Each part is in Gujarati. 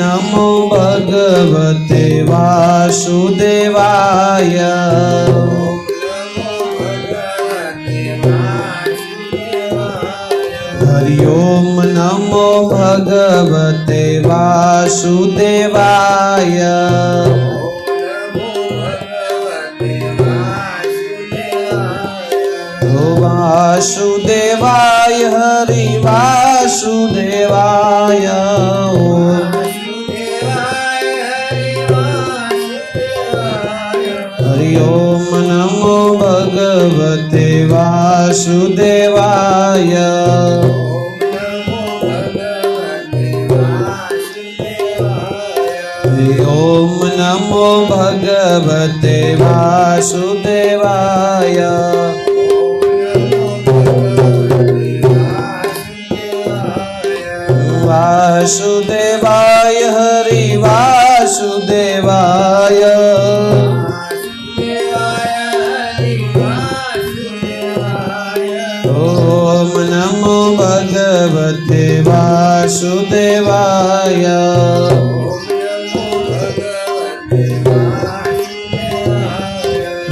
नमो भगवते वासुदेवाय। हरि ओम नमो भगवते वासुदेवाय। वासुदेवाय हरि वासुदेवाय। हरि ओम नमो भगवते वासुदेवाय। हरि ओम नमो भगवते वासुदेवाय। वासुदेवाय हरि वासुदेवाय। ओम नमो भगवते वासुदेवाय।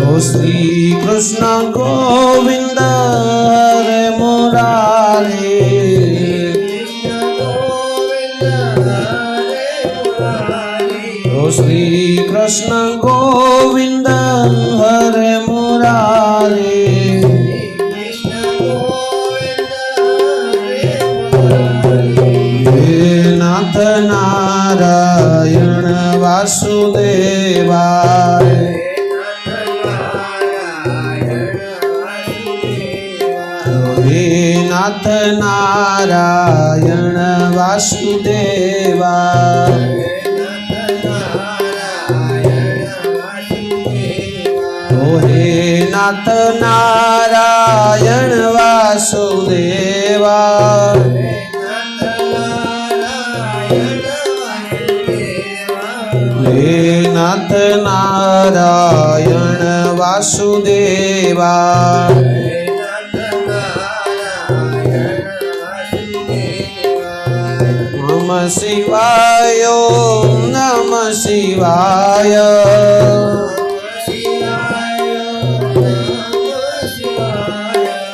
ओ श्री कृष्ण गोविंद हरे मुरारी। श्री कृष्ण गोविंद हरे मुरारी। हे नाथ नारायण वासुदेवाय। हे नाथ नारायण वासुदेवाय। हे नाथ नारायण वासुदेवा। हे नाथ नारायण वासुदेवा। नमः शिवाय नमः शिवाय।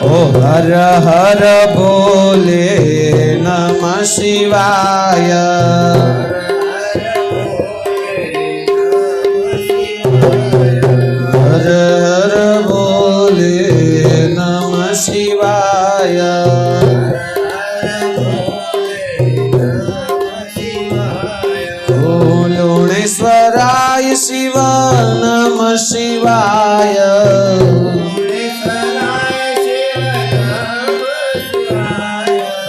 ओ हर हर बोले नमः शिवाय। हर हर बोले नमः शिवाय। ओ लुणेश्वराय शिव नमः शिवाय।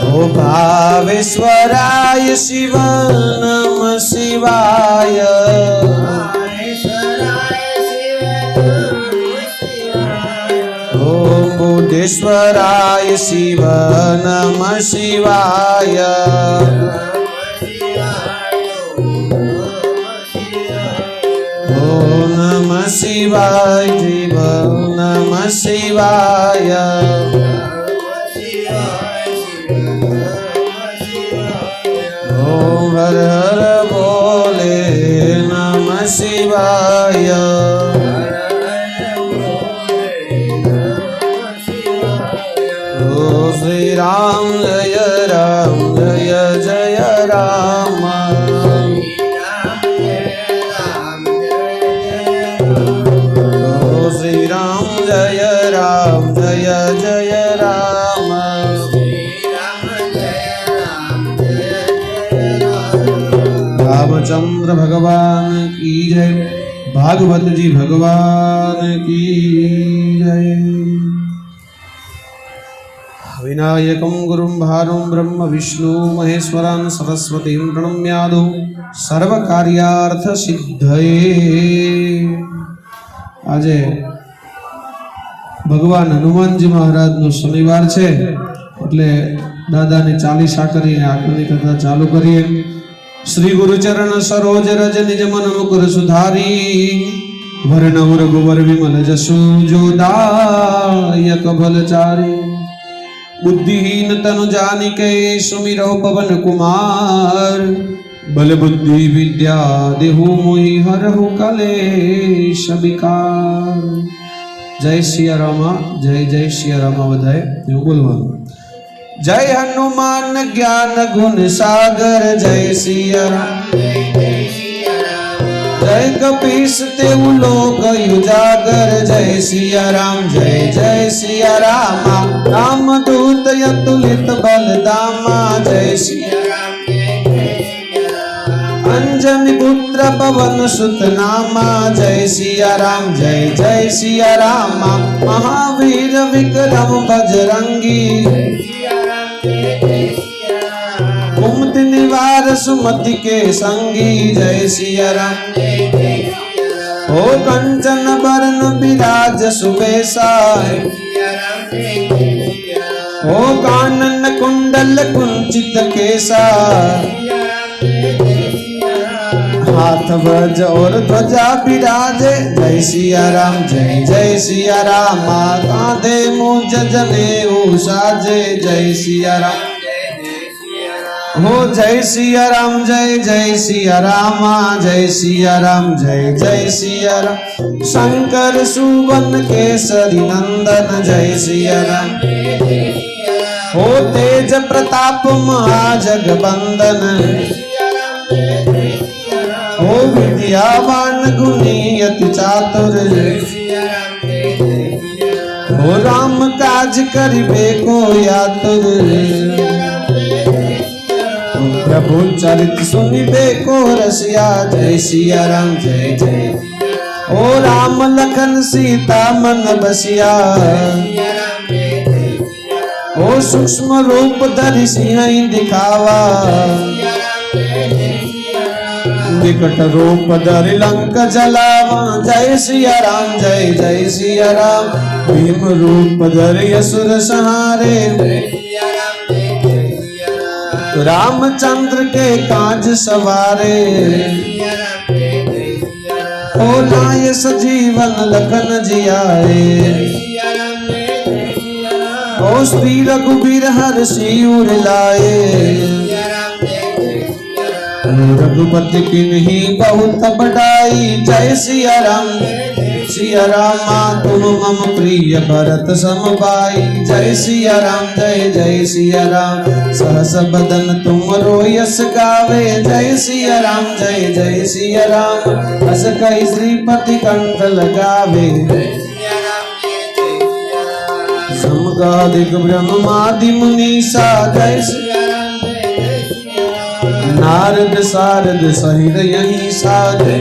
ओ भावेश्वराय शिव नमः शिवाय। ओ बुद्धेश्वराय शिव नमः शिवाय। ओ नमः शिवाय शिव नमः शिवाय। हर हर बोले नमः शिवाय। ओ श्री राम जय जय राम। ओ श्री राम जय जय राम। रामचंद्र भगवान की जय। भागवत जी भगवान की जय। विनायकं गुरुं भानुं ब्रह्म विष्णु महेश्वरान् सरस्वतीं प्रणम्यादो सर्वकार्यार्थ सिद्धये। આજે ભગવાન હનુમાનજી મહારાજનો શનિવાર છે એટલે દાદાની ચાલીસા કરીને આગળની કથા ચાલુ કરીએ। श्री गुरुचरण सरोज रज निज मन मुकुर सुधारी। वर्ण रघुवर विमल जसु जो दायक भलचारी। बुद्धिहीन तनु जानिके सुमिरौ पवन कुमार। बल बुद्धि विद्या देहु मोहि हरहु कलेश विकार। जय सिया रामा, जय जय सिया रामा बधाए बोलवा। जय हनुमान ज्ञान गुण सागर, जय सिया राम जय कपीस तेउ लोक उजागर, जय सिया राम जय जय सिया रामा। राम दूत अतुलित बल दामा, जय सिया राम अंजनी पुत्र पवन सुत नामा, जय सिया राम जय जय सिया रामा। महावीर विक्रम बजरंगी, कुमति निवार सुमति के संगी, जय सिया राम ओ कंचन बरन विराज सुबेसा, ओ कानन कुंडल कुंचित केसा। हाथ वज और ध्वजा विराजे, जय सिया राम जय जय सिया रामा। कांधे मूंज जनेऊ साजे, जय सिया राम हो जय सिया राम जय जय सिया रामा। जय सिया राम जय जय सिया राम। शंकर सुवन केसरी नंदन, जय सिया राम हो तेज प्रताप महाजगबंदन। ओ विद्यावान गुणी अति चातुर, ओ राम काज करिबे को आतुर। प्रभु चरित सुनिबे को रसिया, जय सिया राम जय जय। ओ राम लखन सीता मन बसिया, ओ सूक्ष्म रूप धरि सिंह दिखावा। विकट रूप धरि लंक जलावा, जय सिया राम जय जय सिया राम। भीम रूप धरि असुर संहारे, रामचंद्र के काज सवारे। ओ लाए सजीवन लखन जियाए, ओ श्री रघुबीर हर्षि उर लाए। रघुपति किन्ही बहुत बढ़ाई, जय सिया राम सिया रामा। तुम मम प्रिय भरत सम भाई, जय सिया राम जय जय सिया राम। सहस बदन तुम रोयस गावे, जय सिया राम जय जय सिया राम। हस कहि श्रीपति कंठ लगावे, समगादिक ब्रह्मादि मुनीसा, जय सिया राम। नारद सारद सहित यही साधे,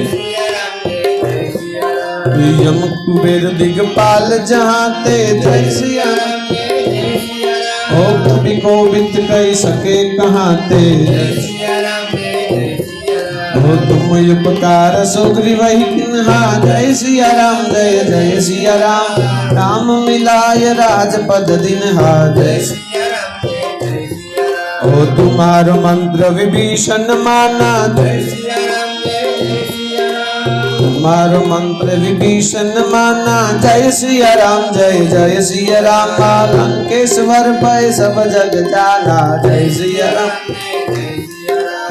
यम कुबेर दिगपाल जहाते, जय सिया राम। ओ कवि कोविद कह सके कहाते, ओ तुम उपकार सुग्रीव किन्हा, जय सिया राम जय जय सिया राम। राम मिलाय राजपद दिन्हा, जय सिया राम। ओ तुम्हारो मंत्र विभीषण माना, जय सिया राम तुम्हारो मंत्र विभीषण माना, जय सिया राम जय जय सिया राम। लंकेश्वर भय सब जग जाना, जय सिया राम।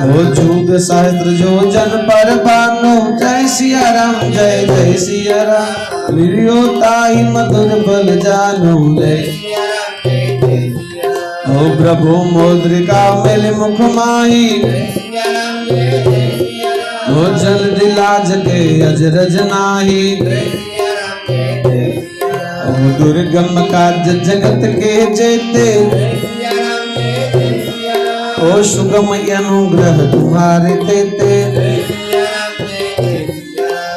ओ जुग सहस्त्र जो जन पर भानु, जय सिया राम जय जय सिया राम। निर्योताहि मधुर बल जानु, जय सिया राम। ओ प्रभु मुद्रिका मेल मुख माही, ओ जल दिलाज के अजरज नाही। ओ दुर्गम काज जगत के जेते, ओ सुगम अनुग्रह तुम्हारे तेते।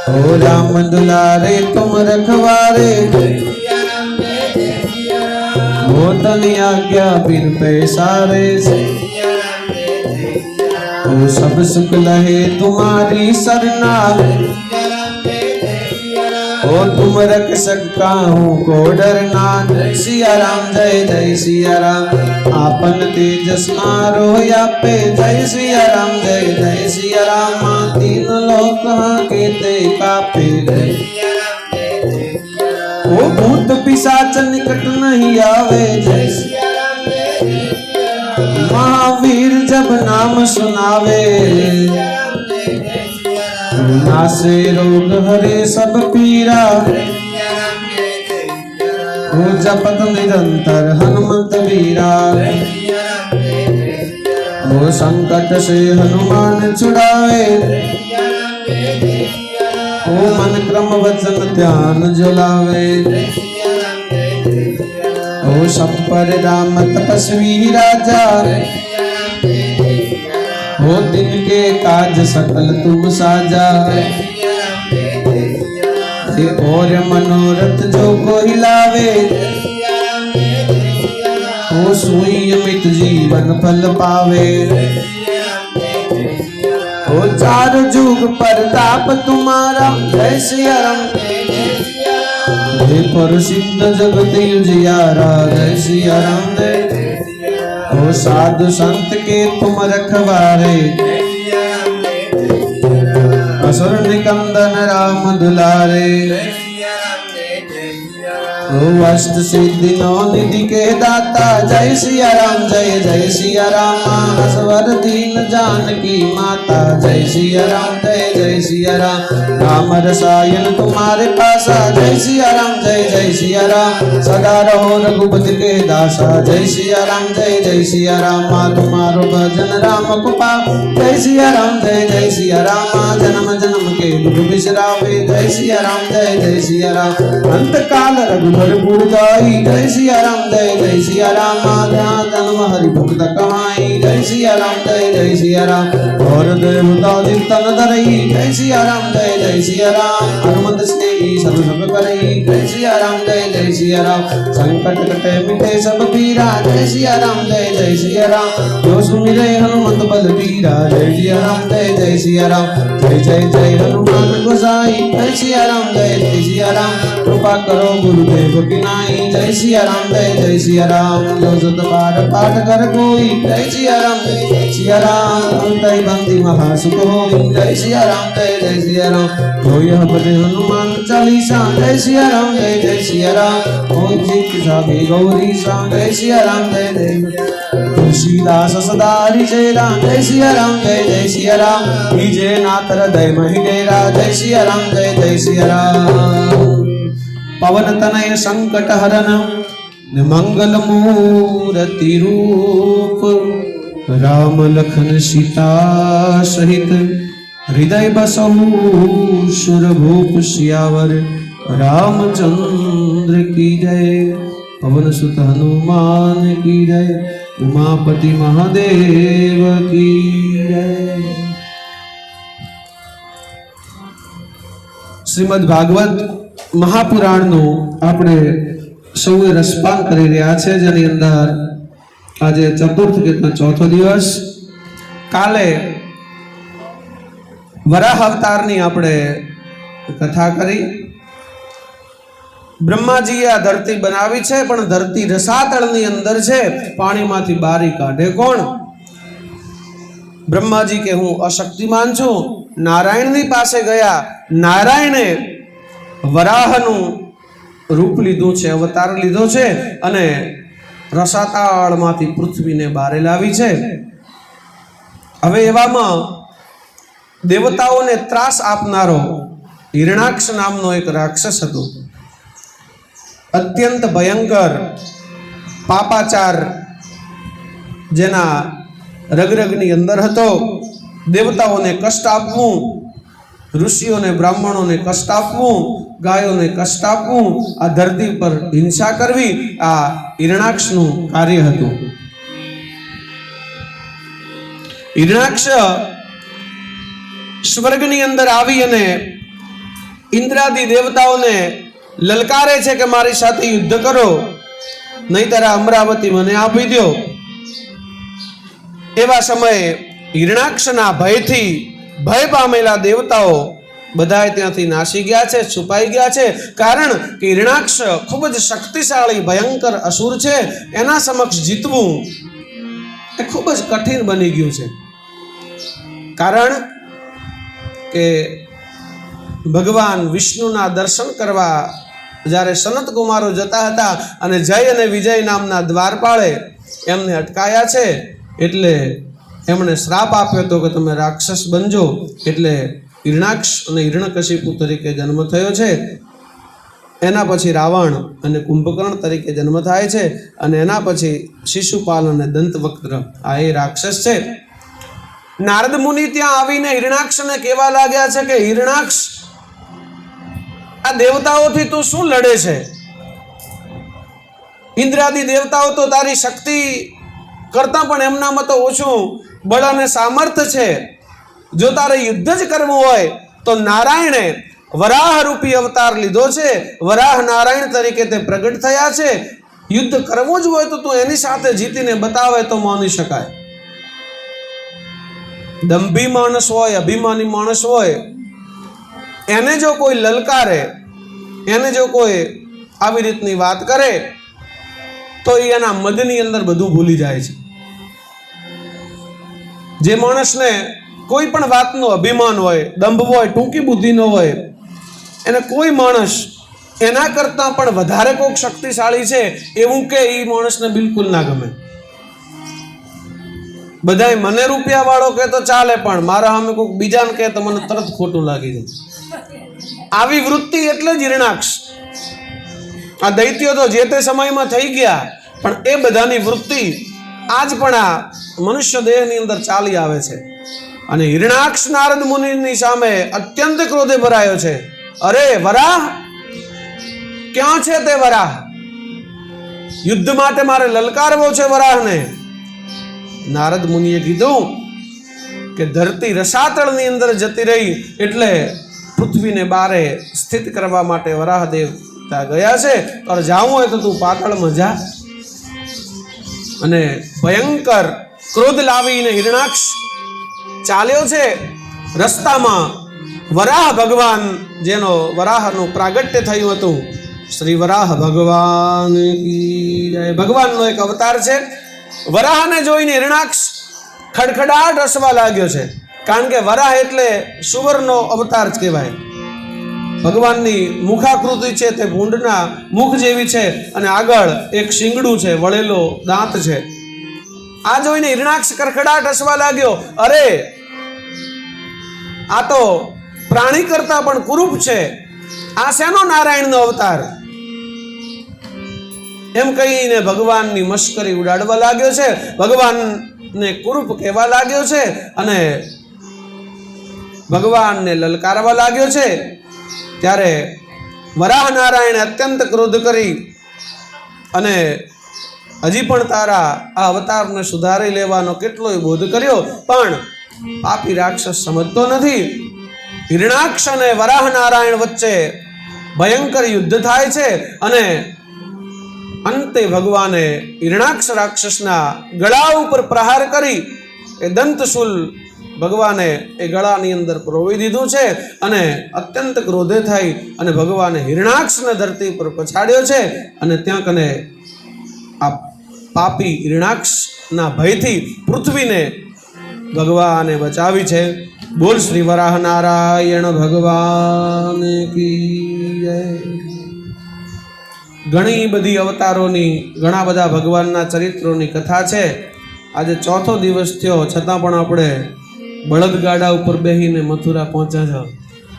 ओ राम दुलारे तुम रखवारे, ओ तनि आज्ञा बिन पैसारे। ओ सब सुख लहे तुम्हारी सरना, ओ तुम रख सकता हूँ को डरना। जय सिया राम जय जय सिया राम। आपन तेजस मारो या पे, जय सिया राम जय जय सिया राम। तीन लोक के ते कापे, जय सिया राम। ओ भूत पिशाच निकट नहीं आवे, जय सिया राम। महावीर जब नाम सुनावे, नासे रोग हरे सब पीरा, वो जपत निरंतर हनुमंत वीरा, वो संकट से हनुमान छुड़ावे, वो मन क्रम वचन ध्यान जुलावे, वो सब पर राम तपस्वी राजा, वो दिन के काज सकल तुम साजा, और मनोरथ जो कोई लावे, वो सोई अमित जीवन फल पावे, वो चार जुग प्रताप तुम्हारा, जय सिया राम हे प्रसिद्ध जगत उजियारा, जय सिया राम ओ साधु संत के तुम रखवारे, असुर निकंदन राम दुलारे, ओ अष्ट सिद्धि नौ निधि के दाता, जय सिया राम जय जय सिया राम, असवर दीन जानकी माता, जय सिया राम जय जय सिया राम, राम रसायन तुम्हारे पासा, जय सिया राम जय जय सिया राम, सदा रहो रघुपति के दासा, जय सिया राम जय जय सिया राम, तुम्हारो भजन राम को पाओ, जय सिया राम जय जय सिया राम, जन्म जन्म के दुख बिसरावे, जय सिया राम जय जय सिया राम, अंत काल रघुबर पुर जाई, जय सिया राम जय जय सिया राम, ध्यान जन्म हरि भक्त कमाई, जय सिया राम जय जय सिया राम, और देवता तन धरई, जय सिया राम जय जय सिया राम, हनुमत से सब सब करई, जय सिया राम जय जय सिया राम, संकट कटे मिटे सब पीरा, जय सिया राम जय जय सिया राम, जो सुमिरे हनुमत बल बीरा, जय सिया राम जय जय सिया राम, जय जय जय हनुमान गोसाई, जय सिया राम जय जय सिया राम, कृपा करो गुरुदेव की नाई, जय सिया राम जय जय सिया राम, जो सत पाठ पाठ कर कोई, जय सिया राम जय जय सिया राम, अंतै बंदी महासुख होई, जय सिया राम जय जय सिया राम, जो यह पढ़े हनुमान चालीसा, जय सिया राम जय जय सिया राम, ओम जीत जागे गौरी सा, जय सिया राम जय जय, तुलसीदास सदा हरि राम, जय सिया राम जय जय सिया राम, विजय नाथ हृदय महि डेरा, जय सिया राम जय जय सिया राम, पवन तनय संकट हरन मंगल मूर्ति रूप, राम लखन सीता सहित हृदय बसहु सुर भूप सियावर, रामचंद्र की जय, पवन सुत हनुमान की जय, उमापति महादेव की जय। श्रीमद् भागवत મહાપુરાણનું આપણે સૌએ રસપાન કરી રહ્યા છે, જેની અંદર આજે ચતુર્થ કે ચોથો દિવસ, કાલે વરાહ અવતારની આપણે કથા કરી. બ્રહ્માજીએ આ ધરતી બનાવી છે, પણ ધરતી રસાતળની અંદર છે, પાણીમાંથી બારી કાઢે કોણ? બ્રહ્માજી કે હું અશક્તિમાન છું, નારાયણની પાસે ગયા, નારાયણે વરાહનું રૂપ લીધું છે, અવતાર લીધો છે, અને રસાતાળમાંથી પૃથ્વીને બારે લાવી છે. હવે એવામાં દેવતાઓને ત્રાસ આપનારો હિરણાક્ષ નામનો એક રાક્ષસ હતો, અત્યંત ભયંકર પાપાચાર જેના રગરગની અંદર હતો. દેવતાઓને કષ્ટ આપવું, ઋષિઓને બ્રાહ્મણોને કષ્ટ આપવું, ગાયોને કષ્ટ આપવું, આ ધરતી પર હિંસા કરવી, આ હિરણાક્ષનું કાર્ય હતું. હિરણાક્ષ સ્વર્ગની અંદર આવી અને ઇન્દ્રાદી દેવતાઓને લલકારે છે કે મારી સાથે યુદ્ધ કરો, નહીતર અમરાવતી મને આપી દો. એવા સમયે હિરણાક્ષના ભયથી ભય પામેલા દેવતાઓ બધાએ ત્યાંથી નાસી ગયા છે, છુપાઈ ગયા છે. કારણ કે હિરણાક્ષ ખૂબ જ શક્તિશાળી ભયંકર અસુર છે, એના સમક્ષ જીતવું એ ખૂબ જ કઠિન બની ગયું છે. કારણ કે ભગવાન વિષ્ણુના દર્શન કરવા જ્યારે સનત કુમારો જતા હતા અને જય અને વિજય નામના દ્વારપાળે એમને અટકાયા છે, એટલે એમણે શ્રાપ આપ્યો હતો કે તમે રાક્ષસ બનજો, એટલે હિરણાક્ષ અને હિરણ્યકશિપુ તરીકે જન્મ થયો છે. એના પછી રાવણ અને કુંભકર્ણ તરીકે જન્મ થાય છે, અને એના પછી શિશુપાલ અને દંતવક્ત્ર, આ એ રાક્ષસ છે. નારદ મુનિ ત્યાં આવીને હિરણાક્ષને કહેવા લાગ્યા છે કે હિરણાક્ષ, આ દેવતાઓથી તું શું લડે છે? ઇન્દ્રાદિ દેવતાઓ તો તારી શક્તિ કરતા પણ એમનામાં તો ઓછું બળ અને સામર્થ્ય છે. જો તારે યુદ્ધ જ કરવું હોય તો નારાયણે વરાહ રૂપી અવતાર લીધો છે, વરાહ નારાયણ તરીકે તે પ્રગટ થયા છે. યુદ્ધ કરવું જ હોય તો તું એની સાથે જીતીને બતાવે તો માની શકાય. દંભી માણસ હોય, અભિમાની માણસ હોય, એને જો કોઈ લલકારે, એને જો કોઈ આવી રીતની વાત કરે તો એ એના મદની અંદર બધું ભૂલી જાય છે. જે માણસને કોઈ પણ વાતનું અભિમાન હોય, દંભ હોય, ટૂંકી બુદ્ધિનો હોય, એને કોઈ માણસ એના કરતાં પણ વધારે કોઈક શક્તિશાળી છે એવું કે એ માણસને બિલકુલ ના ગમે. બધાય મને રૂપિયા વાળો કે તો ચાલે, પણ મારા સામે કોઈક બીજાને કહે તો મને તરત ખોટું લાગી જાય. આવી વૃત્તિ એટલે જ હિરણાક્ષ. આ દૈત્યો તો જે તે સમયમાં થઈ ગયા, પણ એ બધાની વૃત્તિ આજ પણ આ મનુષ્ય દેહની અંદર ચાલી આવે છે. અને હિરણાક્ષ નારદ મુનિની સામે અત્યંત ક્રોધે ભરાયો છે. અરે વરાહ, ક્યાં છે તે વરાહ? યુદ્ધ માટે મારે લલકારવો છે વરાહને. નારદ મુનિએ કીધું કે ધરતી રસાતળની અંદર જતી રહી એટલે પૃથ્વીને બારે સ્થિત કરવા માટે વરાહદેવ ત્યાં ગયા છે. તો જાવું હોય તો તું પાતાળમાં જા. અને ભયંકર ક્રોધ લાવીને હિરણાક્ષ ચાલ્યો છે. રસ્તામાં વરાહ ભગવાન, જેનો વરાહનું પ્રાગટ્ય થયું હતું, શ્રી વરાહ ભગવાન કી જય, ભગવાનનો એક અવતાર છે. વરાહને જોઈને હિરણાક્ષ ખડખડાટ હસવા લાગ્યો છે. કારણ કે વરાહ એટલે સુવરનો અવતાર જ કહેવાય. ભગવાનની મુખાકૃતિ છે તે ભૂંડના મુખ જેવી છે, અને આગળ એક શિંગડું છે, વળેલો દાંત છે. આ જોઈને હિરણાક્ષ ખડખડાટ હસવા લાગ્યો. અરે, આ તો પ્રાણી કરતા પણ કુરૂપ છે. આ શેનો નારાયણનો અવતાર? એમ કહીને ભગવાનની મશ્કરી ઉડાડવા લાગ્યો છે, ભગવાનને કુરૂપ કહેવા લાગ્યો છે, અને ભગવાનને લલકારવા લાગ્યો છે. ત્યારે વરાહ નારાયણે અત્યંત ક્રોધ કરી અને હજી પણ તારા આ અવતારને સુધારી લેવાનો કેટલોય બોધ કર્યો, પણ પાપી રાક્ષસ સમજતો નથી. હિરણાક્ષ અને વરાહ નારાયણ વચ્ચે ભયંકર યુદ્ધ થાય છે, અને અંતે ભગવાને હિરણાક્ષ રાક્ષસના ગળા ઉપર પ્રહાર કરી એ દંતશૂલ ભગવાને એ ગળાની અંદર પરોવી દીધું છે. અને અત્યંત ક્રોધે થઈ અને ભગવાને હિરણાક્ષને ધરતી પર પછાડ્યો છે. અને ત્યાં કને આ પાપી હિરણાક્ષના ભયથી પૃથ્વીને ભગવાને બચાવી છે. બોલ શ્રી વરાહ નારાયણ ભગવાન કી જય. ઘણી બધી અવતારોની, ઘણા બધા ભગવાનના ચરિત્રોની કથા છે. આજે ચોથો દિવસ થયો, છતાં પણ આપણે બળદગાડા ઉપર બેસીને મથુરા પહોંચ્યા છો.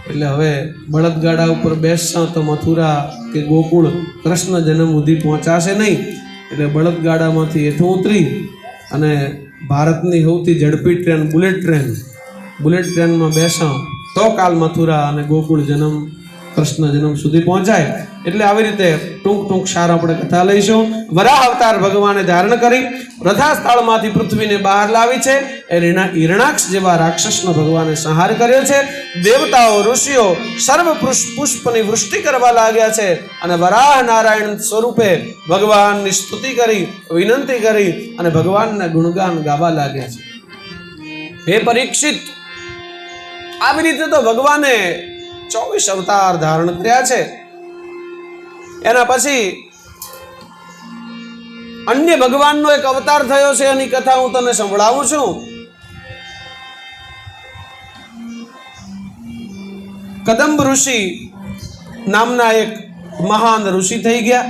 એટલે હવે બળદગાડા ઉપર બેસશો તો મથુરા કે ગોકુળ કૃષ્ણ જન્મ સુધી પહોંચાશે નહીં. એટલે બળદગાડામાંથી હેઠું ઉતરી અને ભારતની સૌથી ઝડપી ટ્રેન બુલેટ ટ્રેનમાં બેસો તો કાલ મથુરા અને ગોકુળ જન્મ, કૃષ્ણ જન્મ સુધી પહોંચાય. એટલે આવી રીતે ટૂંક સાર આપણે કથા લઈશું. વરાહ અવતાર ભગવાને ધારણ કરી રથાસ્થળમાંથી પૃથ્વીને બહાર લાવી છે. એ હિરણાક્ષ જેવા રાક્ષસનો ભગવાને સંહાર કર્યો છે. દેવતાઓ, ઋષિઓ સર્વ પુષ્પની વૃષ્ટિ કરવા લાગ્યા છે, અને વરાહ નારાયણ સ્વરૂપે ભગવાનની સ્તુતિ કરી, વિનંતી કરી અને ભગવાનના ગુણગાન ગાવા લાગ્યા છે. હે પરીક્ષિત, આવી રીતે તો ભગવાને 24 અવતાર ધારણ કર્યા છે. એના પછી અન્ય ભગવાનનો એક અવતાર થયો છે, એની કથા હું તને સંભળાવું છું. કદંબ ઋષિ નામના એક મહાન ઋષિ થઈ ગયા.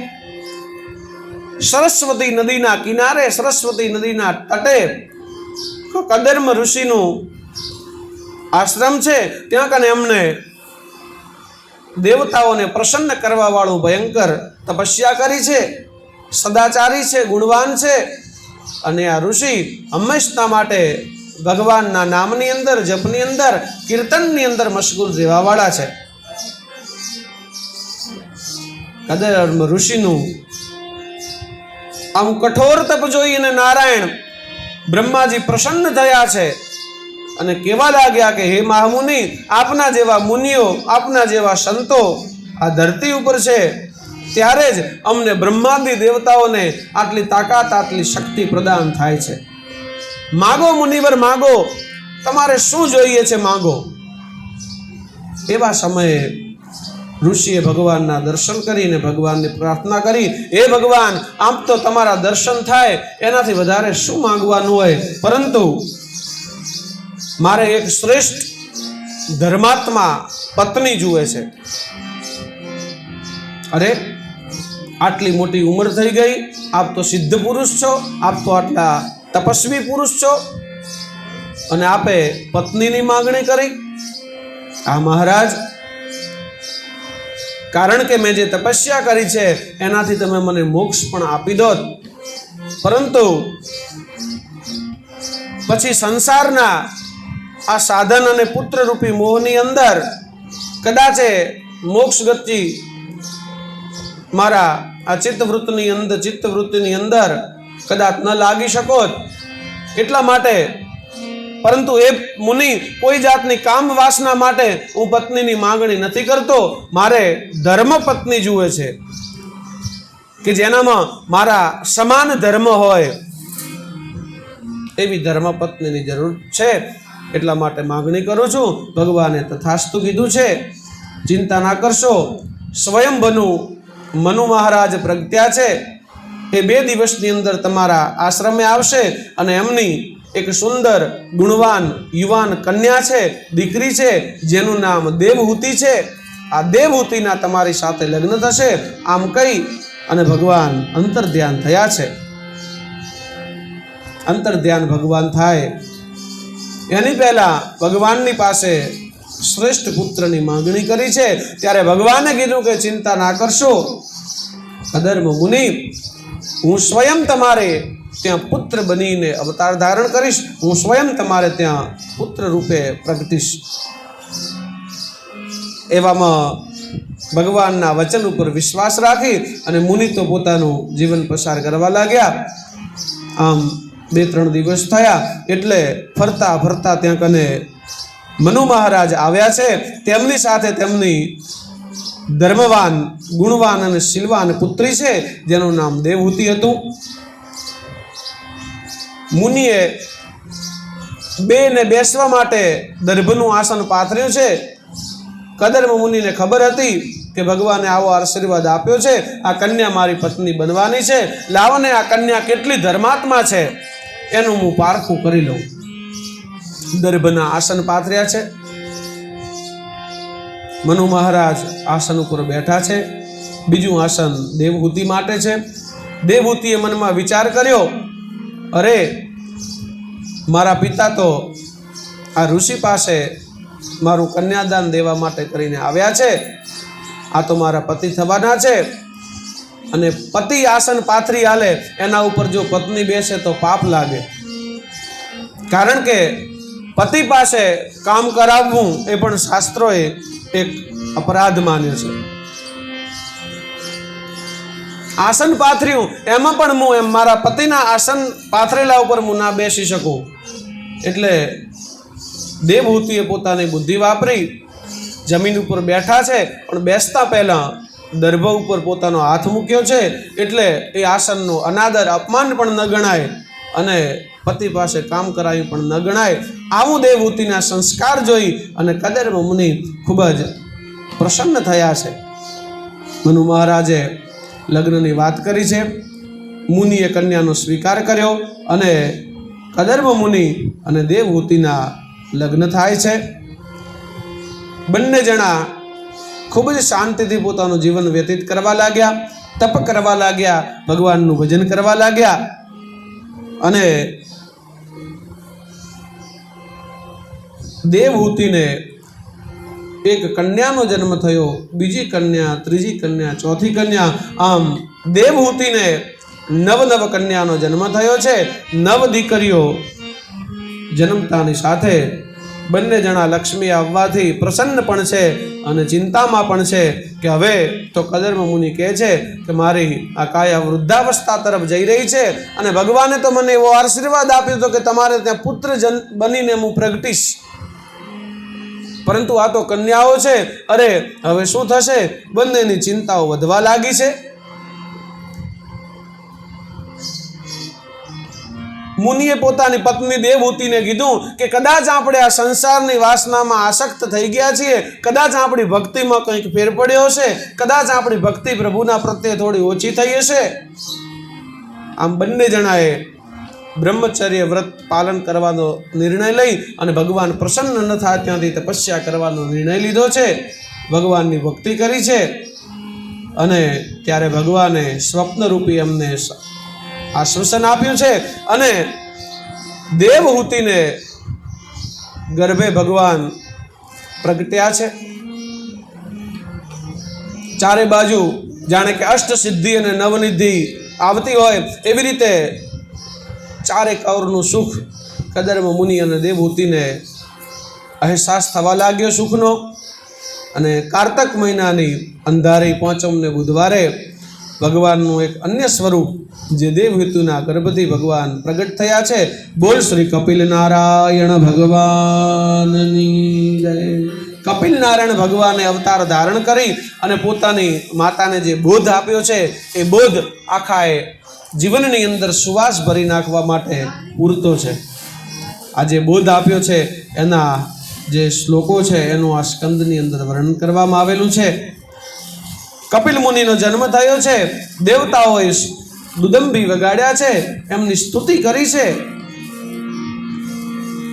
સરસ્વતી નદીના કિનારે, સરસ્વતી નદીના તટે તો કદર્મ ઋષિનું આશ્રમ છે, ત્યાં કને એમને દેવતાઓને પ્રસન્ન કરવા વાળું ભયંકર તપસ્યા કરી છે, સદાચારી છે, ગુણવાન છે. અને આ ઋષિ હંમેશા માટે ભગવાનના નામની અંદર, જપની અંદર, કીર્તનની અંદર મશગુલ રહેવાવાળા છે. કદર્મ ઋષિનું આમ કઠોર તપ જોઈને નારાયણ બ્રહ્માજી પ્રસન્ન થયા છે અને કહેવા લાગ્યા કે હે મહામુનિ, આપના જેવા મુનિઓ, આપના જેવા સંતો આ ધરતી ઉપર છે, ત્યારે જ અમને બ્રહ્માંડી દેવતાઓને આટલી તાકાત, આટલી શક્તિ પ્રદાન થાય છે. માગો મુનિવર માગો, તમારે શું જોઈએ છે માગો. એવા સમયે ઋષિએ ભગવાનના દર્શન કરીને ભગવાનને પ્રાર્થના કરી, હે ભગવાન, આમ તો તમારા દર્શન થાય એનાથી વધારે શું માંગવાનું હોય, પરંતુ મારે એક શ્રેષ્ઠ ધર્માત્મા પત્ની જુએ છે. અરે, આટલી મોટી ઉંમર થઈ ગઈ, આપ તો સિદ્ધ પુરુષ છો, આપ તો આટલા તપસ્વી પુરુષ છો, અને આપે પત્નીની માંગણી કરી. આ મહારાજ, કારણ કે મેં જે તપસ્યા કરી છે એનાથી તમે મને મોક્ષ પણ આપી દો, પરંતુ પછી સંસારના આ સાધન અને પુત્ર રૂપી મોહની અંદર કદાચ મોક્ષ ગતિ મારા આ ચિત્તવૃત્તિની અંદર કદાચ ન લાગી શકો, એટલા માટે. પરંતુ એ મુનિ કોઈ જાતની કામ વાસના માટે હું પત્નીની માંગણી નથી કરતો. મારે ધર્મ પત્ની જુએ છે કે જેનામાં મારા સમાન ધર્મ હોય, એવી ધર્મ પત્નીની જરૂર છે. એટલા માટે માંગણી કરું છું. ભગવાને તથાસ્તુ કીધું છે. ચિંતા ના કરશો. સ્વયં મનુ મહારાજ પ્રગટ્યા છે. એ 2 દિવસની અંદર તમારા આશ્રમે આવશે અને એમની એક સુંદર ગુણવાન યુવાન કન્યા છે, દીકરી છે, જેનું નામ દેવહૂતિ છે. આ દેવહૂતિના તમારી સાથે લગ્ન થશે. આમ કહી અને ભગવાન અંતર્ધ્યાન થયા છે. અંતર્ધ્યાન ભગવાન થાય એની પહેલા ભગવાનની પાસે શ્રેષ્ઠ પુત્રની માંગણી કરી છે. ત્યારે ભગવાને કીધું કે ચિંતા ના કરશો કદર્મ મુનિ, હું સ્વયં તમારે ત્યાં પુત્ર બનીને અવતાર ધારણ કરીશ. હું સ્વયં તમારે ત્યાં પુત્ર રૂપે પ્રગટીશ. એવામાં ભગવાનના વચન ઉપર વિશ્વાસ રાખી અને મુનિ તો પોતાનું જીવન પસાર કરવા લાગ્યા. આમ 2-3 દિવસ થયા એટલે ફરતા ફરતા ત્યાં કને મનુ મહારાજ આવ્યા છે. તેમની સાથે તેમની ધર્મવાન, ગુણવાન અને શીલવાન પુત્રી છે, જેનું નામ દેવહૂતિ હતું. મુનિએ બેને બેસવા માટે દર્ભનું આસન પાથર્યું છે. કદર્મ મુનિને ખબર હતી કે ભગવાને આવો આશીર્વાદ આપ્યો છે, આ કન્યા મારી પત્ની બનવાની છે. લાવને આ કન્યા કેટલી ધર્માત્મા છે એનું હું પારખું કરી લઉં. દર્ભના આસન પાથર્યા છે. મનુ મહારાજ આસન ઉપર બેઠા છે. બીજું આસન દેવહૂતિ માટે છે. દેવહૂતિએ મનમાં વિચાર કર્યો, અરે, મારા પિતા તો આ ઋષિ પાસે મારું કન્યાદાન દેવા માટે કરીને આવ્યા છે. આ તો મારા પતિ થવાના છે, અને પતિ આસન પાથરી હાલે એના ઉપર જો પત્ની બેસે તો પાપ લાગે. કારણ કે પતિ પાસે કામ કરાવવું એ પણ શાસ્ત્રોએ એક અપરાધ માન્યો છે. આસન પાથર્યું એમાં પણ હું એમ મારા પતિના આસન પાથરેલા ઉપર હું ના બેસી શકું. એટલે દેવહૂતિએ પોતાની બુદ્ધિ વાપરી જમીન ઉપર બેઠા છે, પણ બેસતા પહેલા દર્ભ ઉપર પોતાનો હાથ મૂક્યો છે. એટલે એ આસનનો અનાદર, અપમાન પણ ન ગણાય અને પતિ પાસે કામ કરાવ્યું પણ ન ગણાય. આવું દેવહૂતિના સંસ્કાર જોઈ અને કદર્મ મુનિ ખૂબ જ પ્રસન્ન થયા છે. મનુ મહારાજે લગ્નની વાત કરી છે. મુનિએ કન્યાનો સ્વીકાર કર્યો અને કદર્મ મુનિ અને દેવહૂતિના લગ્ન થાય છે. બંને જણા ખૂબ જ શાંતિથી પોતાનું જીવન વ્યતીત કરવા લાગ્યા, તપ કરવા લાગ્યા, ભગવાનનું ભજન કરવા લાગ્યા. અને દેવહૂતિને એક કન્યાનો જન્મ થયો, બીજી કન્યા, ત્રીજી કન્યા, ચોથી કન્યા, આમ દેવહૂતિને નવ કન્યાનો જન્મ થયો છે. 9 દીકરીઓ જન્મતાની સાથે બંને જણા લક્ષ્મી આવવાથી પ્રસન્ન પણ છે અને ચિંતામાં પણ છે કે હવે તો કદર્મ મુનિ કહે છે કે મારી આ કાયા વૃદ્ધાવસ્થા તરફ જઈ રહી છે અને ભગવાને તો મને એવો આશીર્વાદ આપ્યો હતો કે તમારે ત્યાં પુત્ર બનીને હું પ્રગટીશ, પરંતુ આ તો કન્યાઓ છે. અરે હવે શું થશે? બંનેની ચિંતાઓ વધવા લાગી છે. મુનિએ પોતાની પત્ની દેવહૂતિને કીધું કે કદાચ આપણે આ સંસારની વાસનામાં આસક્ત થઈ ગયા છીએ, કદાચ આપણી ભક્તિમાં કંઈક ફેર પડ્યો હશે, કદાચ આપણી ભક્તિ પ્રભુના પ્રત્યે થોડી ઓછી થઈ હશે. આમ બંને જણાએ બ્રહ્મચર્ય વ્રત પાલન કરવાનો નિર્ણય લઈ અને ભગવાન પ્રસન્ન ન થાય ત્યાંથી તપસ્યા કરવાનો નિર્ણય લીધો છે, ભગવાનની ભક્તિ કરી છે. અને ત્યારે ભગવાને સ્વપ્નરૂપી એમને આશ્વાસન આપ્યું છે અને દેવહૂતિને ગર્ભે ભગવાન પ્રગટ્યા છે. ચારે બાજુ જાણે કે અષ્ટ સિદ્ધિ અને નવનિધિ આવતી હોય એવી રીતે ચારે કૌરનું સુખ કદર્મ મુનિ અને દેવહૂતિને અહેસાસ થવા લાગ્યો સુખનો. અને કારતક મહિનાની અંધારી પાંચમને બુધવારે ભગવાનનું એક અન્ય સ્વરૂપ જે દેવહૂતિના ગર્ભથી ભગવાન પ્રગટ થયા છે. બોલ શ્રી કપિલ નારાયણ ભગવાનની જય. કપિલ નારાયણ ભગવાને અવતાર ધારણ કરી અને પોતાની માતાને જે બોધ આપ્યો છે એ બોધ આખાએ જીવનની અંદર સુવાસ ભરી નાખવા માટે પૂરતો છે. આ જે બોધ આપ્યો છે એના જે શ્લોકો છે એનું આ સ્કંદની અંદર વર્ણન કરવામાં આવેલું છે. કપિલ મુનિનો જન્મ થયો છે, દેવતાઓએ દુદંભી વગાડ્યા છે, એમની સ્તુતિ કરી છે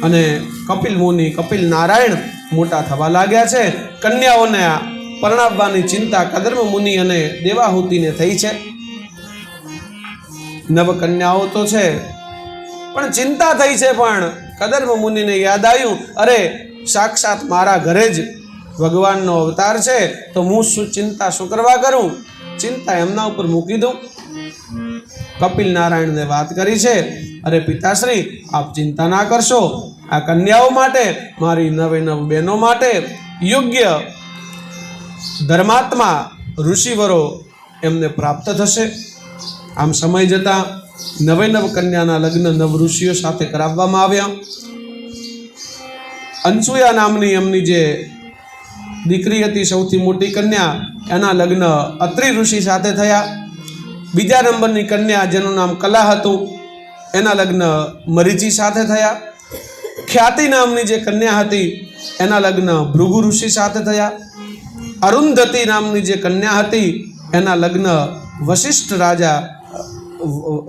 અને કપિલ મુનિ કપિલ નારાયણ મોટા થવા લાગ્યા છે. કન્યાઓને પરણાવવાની ચિંતા કદર્મ મુનિ અને દેવાહૂતિને થઈ છે. 9 કન્યાઓ તો છે પણ ચિંતા થઈ છે. પણ કદર્મ મુનિને યાદ આવ્યું, અરે સાક્ષાત મારા ઘરે જ ભગવાનનો અવતાર છે તો હું શું ચિંતા શું કરવા કરું, ચિંતા એમના ઉપર મૂકી દઉં. કપિલ નારાયણને વાત કરી છે, અરે પિતાશ્રી આપ ચિંતા ના કરશો, આ કન્યાઓ માટે, મારી 9 બહેનો માટે યોગ્ય ધર્માત્મા ઋષિવરો એમને પ્રાપ્ત થશે. આમ સમય જતાં 9 કન્યાના લગ્ન 9 ઋષિઓ સાથે કરાવવામાં આવ્યા. અનસુયા નામની એમની જે દીકરી હતી સૌથી મોટી કન્યા, એના લગ્ન અત્રિ ઋષિ સાથે થયા. બીજા નંબરની કન્યા જેનું નામ કલા હતું એના લગ્ન મરીચી સાથે થયા. ખ્યાતિ નામની જે કન્યા હતી એના લગ્ન ભૃગુ ઋષિ સાથે થયા. અરુંધતી નામની જે કન્યા હતી એના લગ્ન વશિષ્ઠ રાજા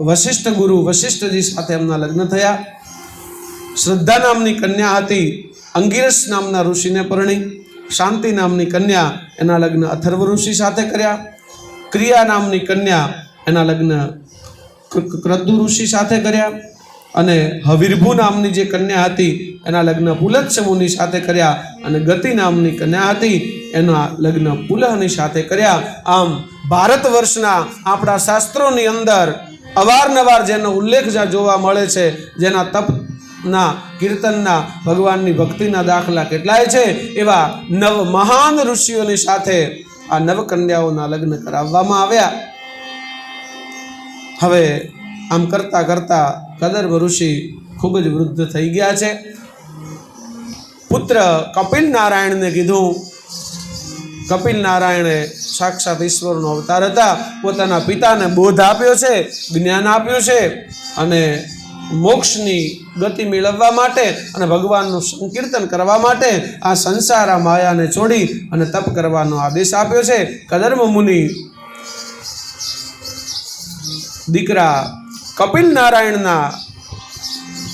વશિષ્ઠ ગુરુ વશિષ્ઠજી સાથે એમના લગ્ન થયા. શ્રદ્ધા નામની કન્યા હતી અંગિરસ નામના ઋષિને પરણી. શાંતિ નામની કન્યા એના લગ્ન અથર્વ ઋષિ સાથે કર્યા. ક્રિયા નામની કન્યા એના લગ્ન ક્રતુ ઋષિ સાથે કર્યા. અને હવિર્ભુ નામની જે કન્યા હતી એના લગ્ન પુલત્સ મુનિ સાથે કર્યા. અને ગતિ નામની કન્યા હતી એના લગ્ન પુલહની સાથે કર્યા. આમ ભારત વર્ષના આપણા શાસ્ત્રોની અંદર અવારનવાર જેનો ઉલ્લેખ જ્યાં જોવા મળે છે, જેના તપના કીર્તનના ભગવાનની ભક્તિના દાખલા કેટલાય છે, એવા 9 મહાન ઋષિઓની સાથે આ 9 કન્યાઓના લગ્ન કરાવવામાં આવ્યા. હવે આમ કરતા કરતા કદર્મ ઋષિ ખૂબ જ વૃદ્ધ થઈ ગયા છે. પુત્ર કપિલ નારાયણને કીધું. કપિલ નારાયણે સાક્ષાત ઈશ્વરનો અવતાર હતા. પોતાના પિતાને બોધ આપ્યો છે, જ્ઞાન આપ્યું છે અને મોક્ષની ગતિ મેળવવા માટે અને ભગવાનનું સંકીર્તન કરવા માટે આ સંસાર આ માયાને છોડી અને તપ કરવાનો આદેશ આપ્યો છે. કદર્મ મુનિ દીકરા કપિલ નારાયણના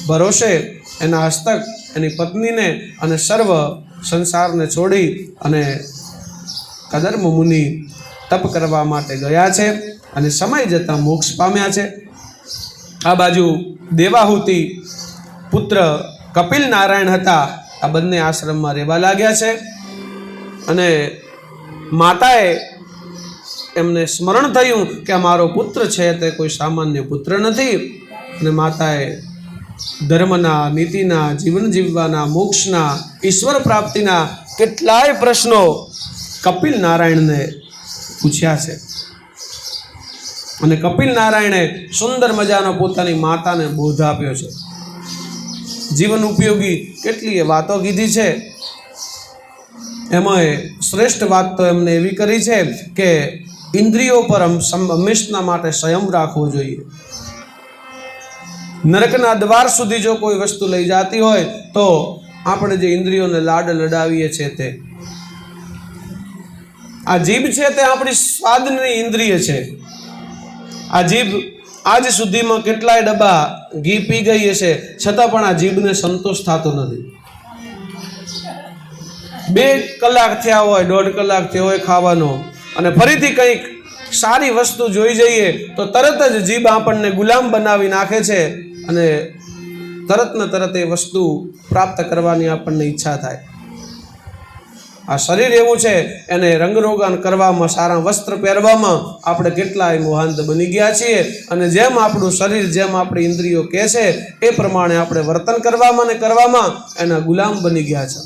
ભરોસે એના હસ્તક એની પત્નીને અને સર્વ સંસારને છોડી અને કદર્મ મુનિ તપ કરવા માટે ગયા છે અને સમય જતાં મોક્ષ પામ્યા છે. આ બાજુ દેવાહૂતિ પુત્ર કપિલ નારાયણ હતા આ બંને આશ્રમમાં રહેવા લાગ્યા છે. અને માતાએ એમને સ્મરણ થયું કે આ મારો પુત્ર છે તે કોઈ સામાન્ય પુત્ર નથી. અને માતાએ ધર્મના, નીતિના, જીવન જીવવાના, મોક્ષના, ઈશ્વર પ્રાપ્તિના કેટલાય પ્રશ્નો કપિલ નારાયણને પૂછ્યા છે. અને કપિલ નારાયણે સુંદર મજાનો પોતાની માતાને બોધ આપ્યો છે. જીવન ઉપયોગી કેટલીય વાતો કીધી છે. એમાં શ્રેષ્ઠ વાત તો એમને એવી કરી છે કે ઇન્દ્રિયો પર હંમેશના માટે સંયમ રાખવો જોઈએ. નરકના દ્વાર સુધી જો કોઈ વસ્તુ લઈ જતી હોય તો આપણે જે ઇન્દ્રિયોને લાડ લડાવીએ છીએ તે આ જીભ છે તે આપણી સ્વાદની ઇન્દ્રિય છે. આ જીભ આજ સુધીમાં કેટલાય ડબ્બા ઘી પી ગઈ હશે, છતાં પણ આ જીભને સંતોષ થતો નથી. 2 કલાક થયા હોય, 1.5 કલાક થયો હોય ખાવાનો, અને ફરીથી કંઈક સારી વસ્તુ જોઈ જઈએ તો તરત જ જીભ આપણને ગુલામ બનાવી નાખે છે અને તરત ને તરત એ વસ્તુ પ્રાપ્ત કરવાની આપણને ઈચ્છા થાય. આ શરીર એવું છે, એને રંગરોગાન કરવામાં, સારા વસ્ત્ર પહેરવામાં આપણે કેટલાય મોહાંત બની ગયા છીએ. અને જેમ આપણું શરીર, જેમ આપણી ઇન્દ્રિયો કહે છે એ પ્રમાણે આપણે વર્તન કરવામાં ને કરવામાં એના ગુલામ બની ગયા છે.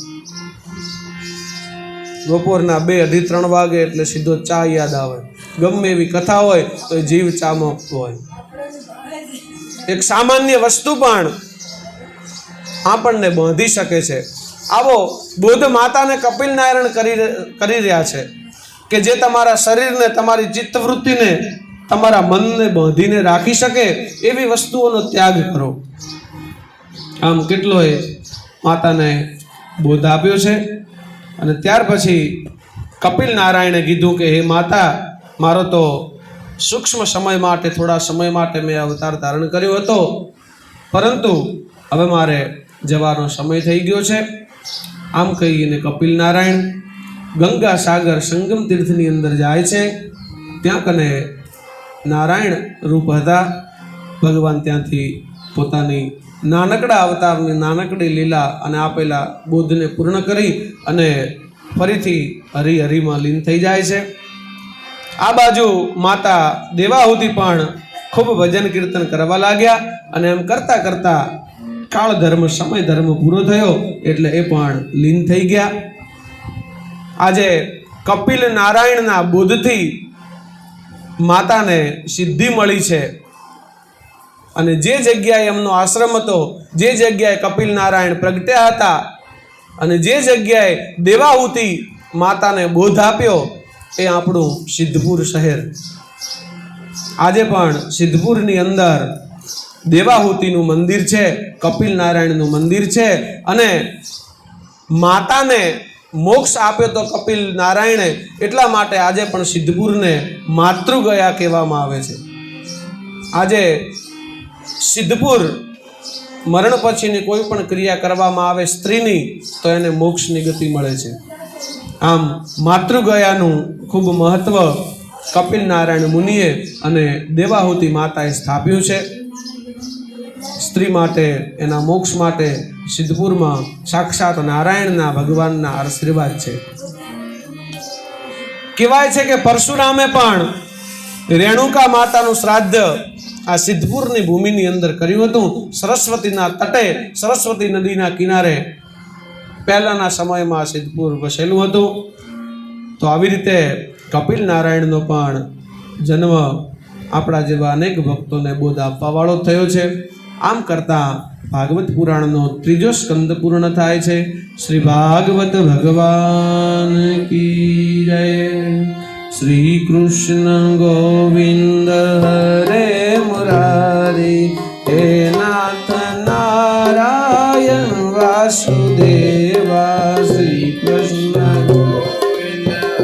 બપોરના 2, 2:30, 3 વાગે એટલે સીધો ચા યાદ આવે. ગમે એવી કથા હોય તો જીવ ચામાં હોય. એક સામાન્ય વસ્તુ પણ આપણને બાંધી શકે છે. આવો બોધ માતાને કપિલ નારાયણ કરી રહ્યા છે કે જે તમારા શરીરને, તમારી ચિત્તવૃત્તિને, તમારા મનને બાંધીને રાખી શકે એવી વસ્તુઓનો ત્યાગ કરો. આમ કેટલોય માતાને બોધ આપ્યો છે. અને ત્યાર પછી કપિલ નારાયણે કીધું કે હે માતા, મારો તો સૂક્ષ્મ સમય માટે, થોડા સમય માટે મેં અવતાર ધારણ કર્યો હતો, પરંતુ હવે મારે જવાનો સમય થઈ ગયો છે. આમ કહીને કપિલ નારાયણ ગંગા સાગર સંગમ તીર્થની અંદર જાય છે. ત્યાં કને નારાયણ રૂપ હતા. ભગવાન ત્યાંથી પોતાની નાનકડા અવતારની નાનકડી લીલા અને આપેલા બોધને પૂર્ણ કરી અને ફરીથી હરિમાં લીન થઈ જાય છે. આ બાજુ માતા દેવાહુતિ પણ ખૂબ ભજન કીર્તન કરવા લાગ્યા. અને એમ કરતાં કરતાં કાળ ધર્મ, સમય ધર્મ પૂરો થયો એટલે એ પણ લીન થઈ ગયા. આજે કપિલ નારાયણના બોધથી માતાને સિદ્ધિ મળી છે. અને જે જગ્યાએ એમનો આશ્રમ હતો, જે જગ્યાએ કપિલ નારાયણ પ્રગટ્યા હતા અને જે જગ્યાએ દેવાહુતિ માતાને બોધ આપ્યો એ આપણું સિદ્ધપુર શહેર. આજે પણ સિદ્ધપુરની અંદર દેવાહુતિનું મંદિર છે, કપિલ નારાયણનું મંદિર છે. અને માતાને મોક્ષ આપ્યો તો કપિલ નારાયણે, એટલા માટે આજે પણ સિદ્ધપુરને માતૃગયા કહેવામાં આવે છે. આજે સિદ્ધપુર મરણ પછીની કોઈ પણ ક્રિયા કરવામાં આવે સ્ત્રીની તો એને મોક્ષની ગતિ મળે છે. આમ માતૃગયાનું ખૂબ મહત્વ કપિલ નારાયણ મુનિએ અને દેવાહુતિ માતાએ સ્થાપ્યું છે. સ્ત્રી માટે, એના મોક્ષ માટે સિદ્ધપુરમાં સાક્ષાત નારાયણના, ભગવાનના આશીર્વાદ છે. કહેવાય છે કે પરશુરામે પણ રેણુકા માતાનું શ્રાદ્ધ આ સિદ્ધપુરની ભૂમિની અંદર કર્યું હતું. સરસ્વતીના તટે, સરસ્વતી નદીના કિનારે પહેલાના સમયમાં સિદ્ધપુર વસેલું હતું. તો આવી રીતે કપિલ નારાયણનો પણ જન્મ આપણા જેવા અનેક ભક્તોને બોધ આપવાવાળો થયો છે. આમ કરતાં ભાગવત પુરાણનો 3જો સ્કંદ પૂર્ણ થાય છે. શ્રી ભાગવત ભગવાન કી જય. શ્રી કૃષ્ણ ગોવિંદ હરે મુરારી, હે નાથ નારાયણ વાસુદેવા. શ્રી કૃષ્ણ ગોવિંદ હરે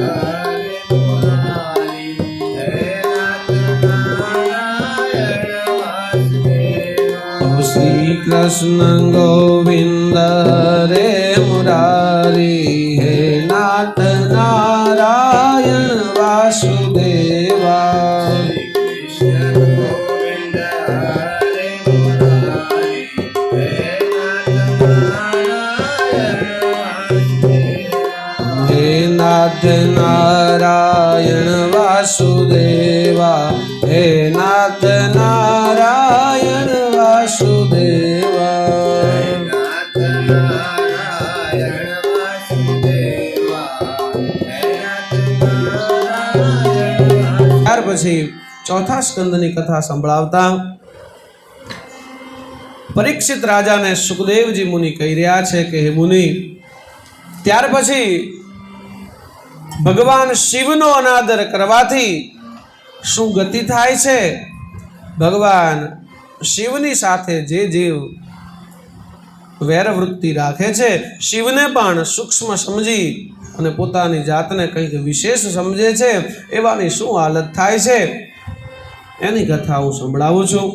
મુરારી, હે નાથ નારાયણ વાસુદેવા. શ્રી કૃષ્ણ ગોવિંદ હરે મુરારી, હે નાથ નારાયણ વાસુદેવા. નાથ નારાયણ વાસુદેવા, હે નાથ નારાયણ વાસુદેવા. ત્યાર પછી ચોથા સ્કંદની કથા સંભળાવતા પરીક્ષિત રાજાને સુખદેવજી મુનિ કહી રહ્યા છે કે હે મુનિ, ત્યાર પછી ભગવાન શિવનો અનાદર કરવાથી શું ગતિ થાય છે? ભગવાન શિવની સાથે જે જીવ વૈરવૃત્તિ રાખે છે, શિવને પણ સૂક્ષ્મ સમજી અને પોતાની જાતને કંઈક વિશેષ સમજે છે, એવાની શું હાલત થાય છે એની કથા હું સંભળાવું છું.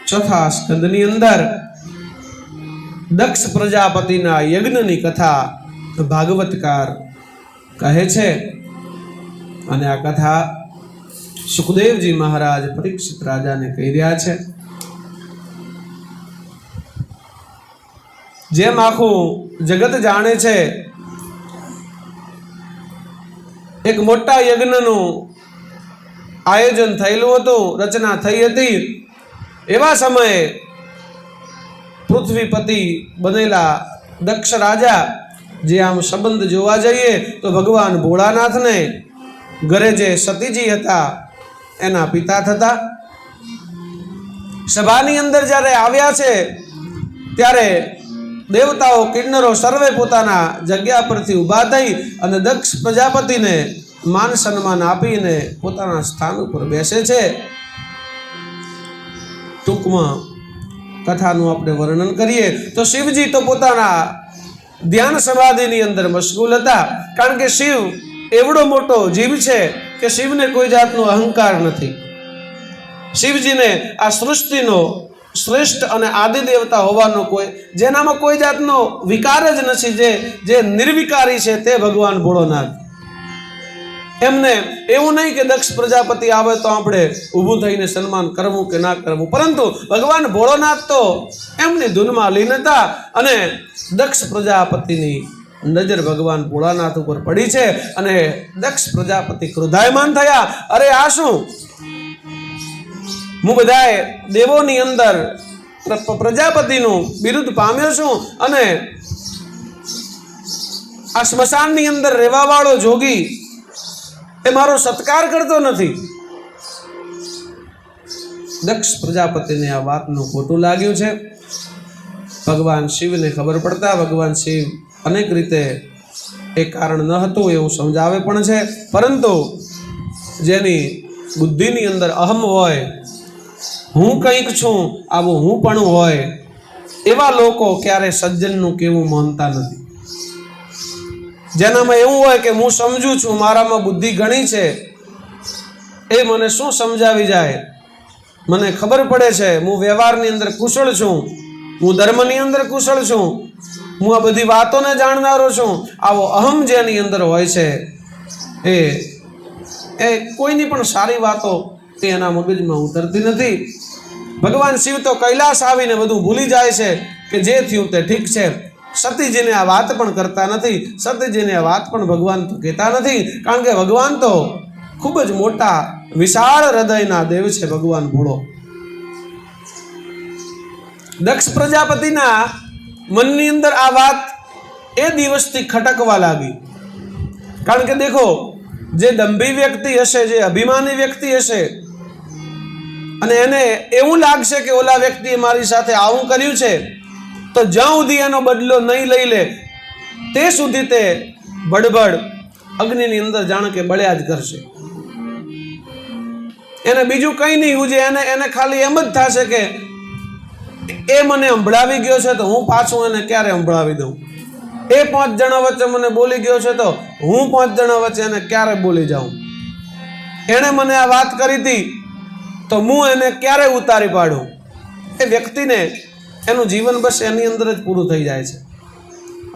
ચોથા સ્કંદની અંદર દક્ષ પ્રજાપતિના યજ્ઞની કથા ભાગવતકાર કહે છે અને આ કથા સુખદેવજી મહારાજ પરીક્ષિત રાજાને કહી રહ્યા છે. જેમ આખું જગત જાણે છે એક મોટા યજ્ઞનું આયોજન થયેલું હતું, રચના થઈ હતી, એવા સમયે પૃથ્વીપતિ બનેલા દક્ષ રાજા, જે આમ સંબંધ જોવા જઈએ તો ભગવાન ભોળાનાથને ઘરે જે સતીજી હતા એના પિતા થતા, સભાની અંદર જ્યારે આવ્યા છે ત્યારે દેવતાઓ કિન્નરો સર્વે પોતાના જગ્યા પરથી ઊભા થઈ અને દક્ષ પ્રજાપતિને માન સન્માન આપીને પોતાના સ્થાન ઉપર બેસે છે. ટૂંકમાં કથાનું આપણે વર્ણન કરીએ તો શિવજી તો પોતાના ધ્યાન સમાધિની અંદર મશગુલ હતા, કારણ કે શિવ એવડો મોટો જીવ છે કે શિવને કોઈ જાતનો અહંકાર નથી. શિવજીને આ સૃષ્ટિનો શ્રેષ્ઠ અને આદિ દેવતા હોવાનો જેનામાં કોઈ જાતનો વિકાર જ નથી, જે નિર્વિકારી છે તે ભગવાન ભોળોનાથ. એમને એવું નહીં કે દક્ષ પ્રજાપતિ આવે તો આપણે ઊભું થઈને સન્માન કરવું કે ના કરવું, પરંતુ ભગવાન ભોળોનાથ તો એમની ધૂનમાં લીન હતા અને દક્ષ પ્રજાપતિની નજર ભગવાન ભોળાનાથ ઉપર પડી છે અને દક્ષ પ્રજાપતિ ક્રોધાયમાન થયા. અરે આ શું? હું બધાએ દેવોની અંદર પ્રજાપતિનું બિરુદ પામ્યો છું અને આ સ્મશાનની અંદર રહેવા વાળો જોગી એ મારો સત્કાર કરતો નથી. દક્ષ પ્રજાપતિને આ વાતનું ખોટું લાગ્યું છે. ભગવાન શિવને ખબર પડતા ભગવાન શિવ અનેક રીતે એ કારણ ન હતું એવું સમજાવે પણ છે, પરંતુ જેની બુદ્ધિની અંદર અહમ હોય, હું કંઈક છું આવું હું પણ હોય, એવા લોકો ક્યારે સજ્જનનું કેવું માનતા નથી. જેનામાં એવું હોય કે હું સમજું છું, મારામાં બુદ્ધિ ઘણી છે, એ મને શું સમજાવી જાય, મને ખબર પડે છે, હું વ્યવહારની અંદર કુશળ છું, હું ધર્મની અંદર કુશળ છું, હું આ બધી વાતોને જાણનારો છું, આવો અહમ જેની અંદર હોય છે એ કોઈની પણ સારી વાતો તે એના મગજમાં ઉતરતી નથી. ભગવાન શિવ તો કૈલાસ આવીને બધું ભૂલી જાય છે કે જે થયું તે ઠીક છે. સતીજીને આ વાત પણ કરતા નથી, સતીજીને આ વાત પણ ભગવાન તો કહેતા નથી, કારણ કે ભગવાન તો ખૂબ જ મોટા વિશાળ હૃદયના દેવ છે ભગવાન ભોળો. દક્ષ પ્રજાપતિના મનની અંદર આ વાત એ દિવસથી ખટકવા લાગી, કારણ કે દેખો, જે દંભી વ્યક્તિ હશે, જે અભિમાની વ્યક્તિ હશે અને એને એવું લાગશે કે ઓલા વ્યક્તિએ મારી સાથે આવું કર્યું છે, તો જ્યાં સુધી એનો બદલો નહીં લઈ લે તે સુધી તે બડબડ અગ્નિની અંદર જાણે કે બળ્યા જ કરશે. એને બીજું કંઈ નહીં ઉજે, એને ખાલી એમ જ થશે કે એ મને સંભળાવી ગયો છે તો હું પાછું એને ક્યારે સંભળાવી દઉં, એ 5 જણા વચ્ચે મને બોલી ગયો છે તો હું 5 જણા વચ્ચે એને ક્યારે બોલી જાઉં, એણે મને આ વાત કરી હતી તો હું એને ક્યારે ઉતારી પાડું. એ વ્યક્તિને એનું જીવન બસ એની અંદર જ પૂરું થઈ જાય છે.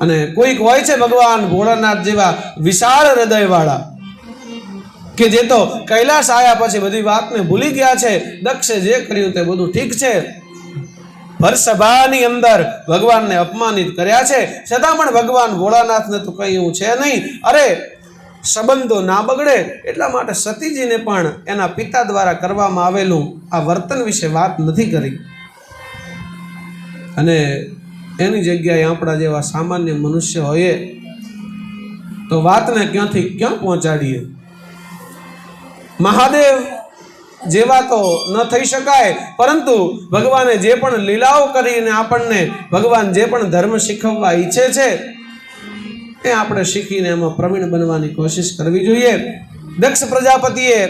અને કોઈક હોય છે ભગવાન ભોળાનાથ જેવા વિશાળ હૃદયવાળા કે જે તો કૈલાસ આવ્યા પછી બધી વાતને ભૂલી ગયા છે. દક્ષે જે કર્યું તે બધું ઠીક છે, ભર સભાની અંદર ભગવાનને અપમાનિત કર્યા છે, છતાં પણ ભગવાન ભોળાનાથને તો કંઈ એવું છે નહીં. અરે સંબંધો ના બગડે એટલા માટે સતીજીને પણ એના પિતા દ્વારા કરવામાં આવેલું આ વર્તન વિશે વાત નથી કરી. અને એની જગ્યાએ આપણા જેવા સામાન્ય મનુષ્ય હોઈએ તો વાતને ક્યાંથી ક્યાં પહોંચાડીએ. મહાદેવ જેવા તો ન થઈ શકાય, પરંતુ ભગવાને જે પણ લીલાઓ કરીને આપણને ભગવાન જે પણ ધર્મ શીખવવા ઈચ્છે છે એ આપણે શીખીને એમાં પ્રવીણ બનવાની કોશિશ કરવી જોઈએ. દક્ષ પ્રજાપતિએ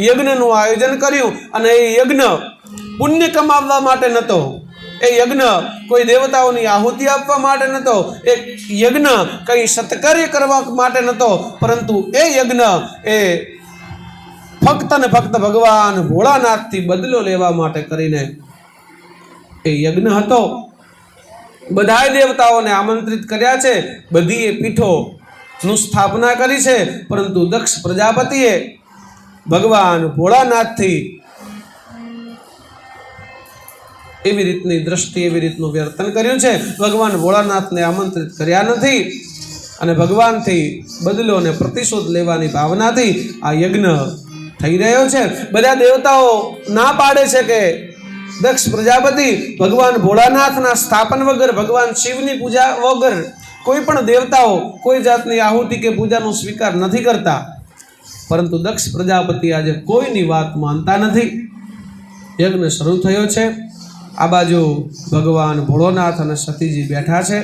યજ્ઞનું આયોજન કર્યું અને એ યજ્ઞ પુણ્ય કમાવવા માટે નહોતો, એ યજ્ઞ કોઈ દેવતાઓની આહુતિ આપવા માટે નહોતો, એ યજ્ઞ કંઈ સત્કાર્ય કરવા માટે નહોતો, પરંતુ એ યજ્ઞ એ ફક્ત ને ફક્ત ભગવાન ભોળાનાથથી બદલો લેવા માટે કરીને એ યજ્ઞ હતો. બધાય દેવતાઓને આમંત્રિત કર્યા છે, બધી એ પીઠોનું સ્થાપના કરી છે, પરંતુ દક્ષ પ્રજાપતિએ ભગવાન ભોળાનાથથી એવી રીતની દ્રષ્ટિ, એવી રીતનું વર્તન કર્યું છે. ભગવાન ભોળાનાથને આમંત્રિત કર્યા નથી અને ભગવાનથી બદલો અને પ્રતિશોધ લેવાની ભાવનાથી આ યજ્ઞ થઈ રહ્યો છે. બધા દેવતાઓ ના પાડે છે કે દક્ષ પ્રજાપતિ ભગવાન ભોળાનાથના સ્થાપન વગર, ભગવાન શિવની પૂજા વગર કોઈ પણ દેવતાઓ કોઈ જાતની આહુતિ કે પૂજાનો સ્વીકાર નથી કરતા. પરંતુ દક્ષ પ્રજાપતિ આજે કોઈની વાત માનતા નથી. યજ્ઞ શરૂ થયો છે. આ બાજુ ભગવાન ભોળોનાથ અને સતીજી બેઠા છે.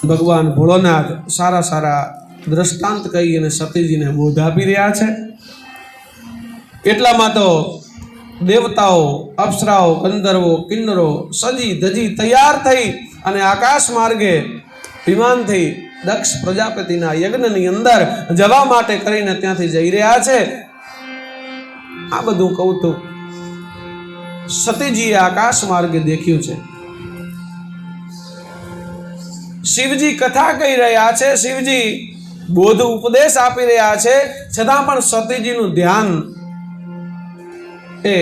ભગવાન ભોળોનાથ સારા સારા દ્રષ્ટાંત કહી અને સતીજીને બોધ આપી રહ્યા છે. એટલામાં તો દેવતાઓ, અપ્સરાઓ, ગંધર્વો, કિન્નરો સજી ધજી તૈયાર થઈ અને આકાશ માર્ગે વિમાનથી દક્ષ પ્રજાપતિના યજ્ઞની અંદર જવા માટે કરીને ત્યાંથી જઈ રહ્યા છે. આ બધું કૌતુક સતીજીએ આકાશ માર્ગે દેખ્યું છે. શિવજી કથા કહી રહ્યા છે, શિવજી બોધ ઉપદેશ આપી રહ્યા છે, છતાં પણ સતીજીનું ધ્યાન એ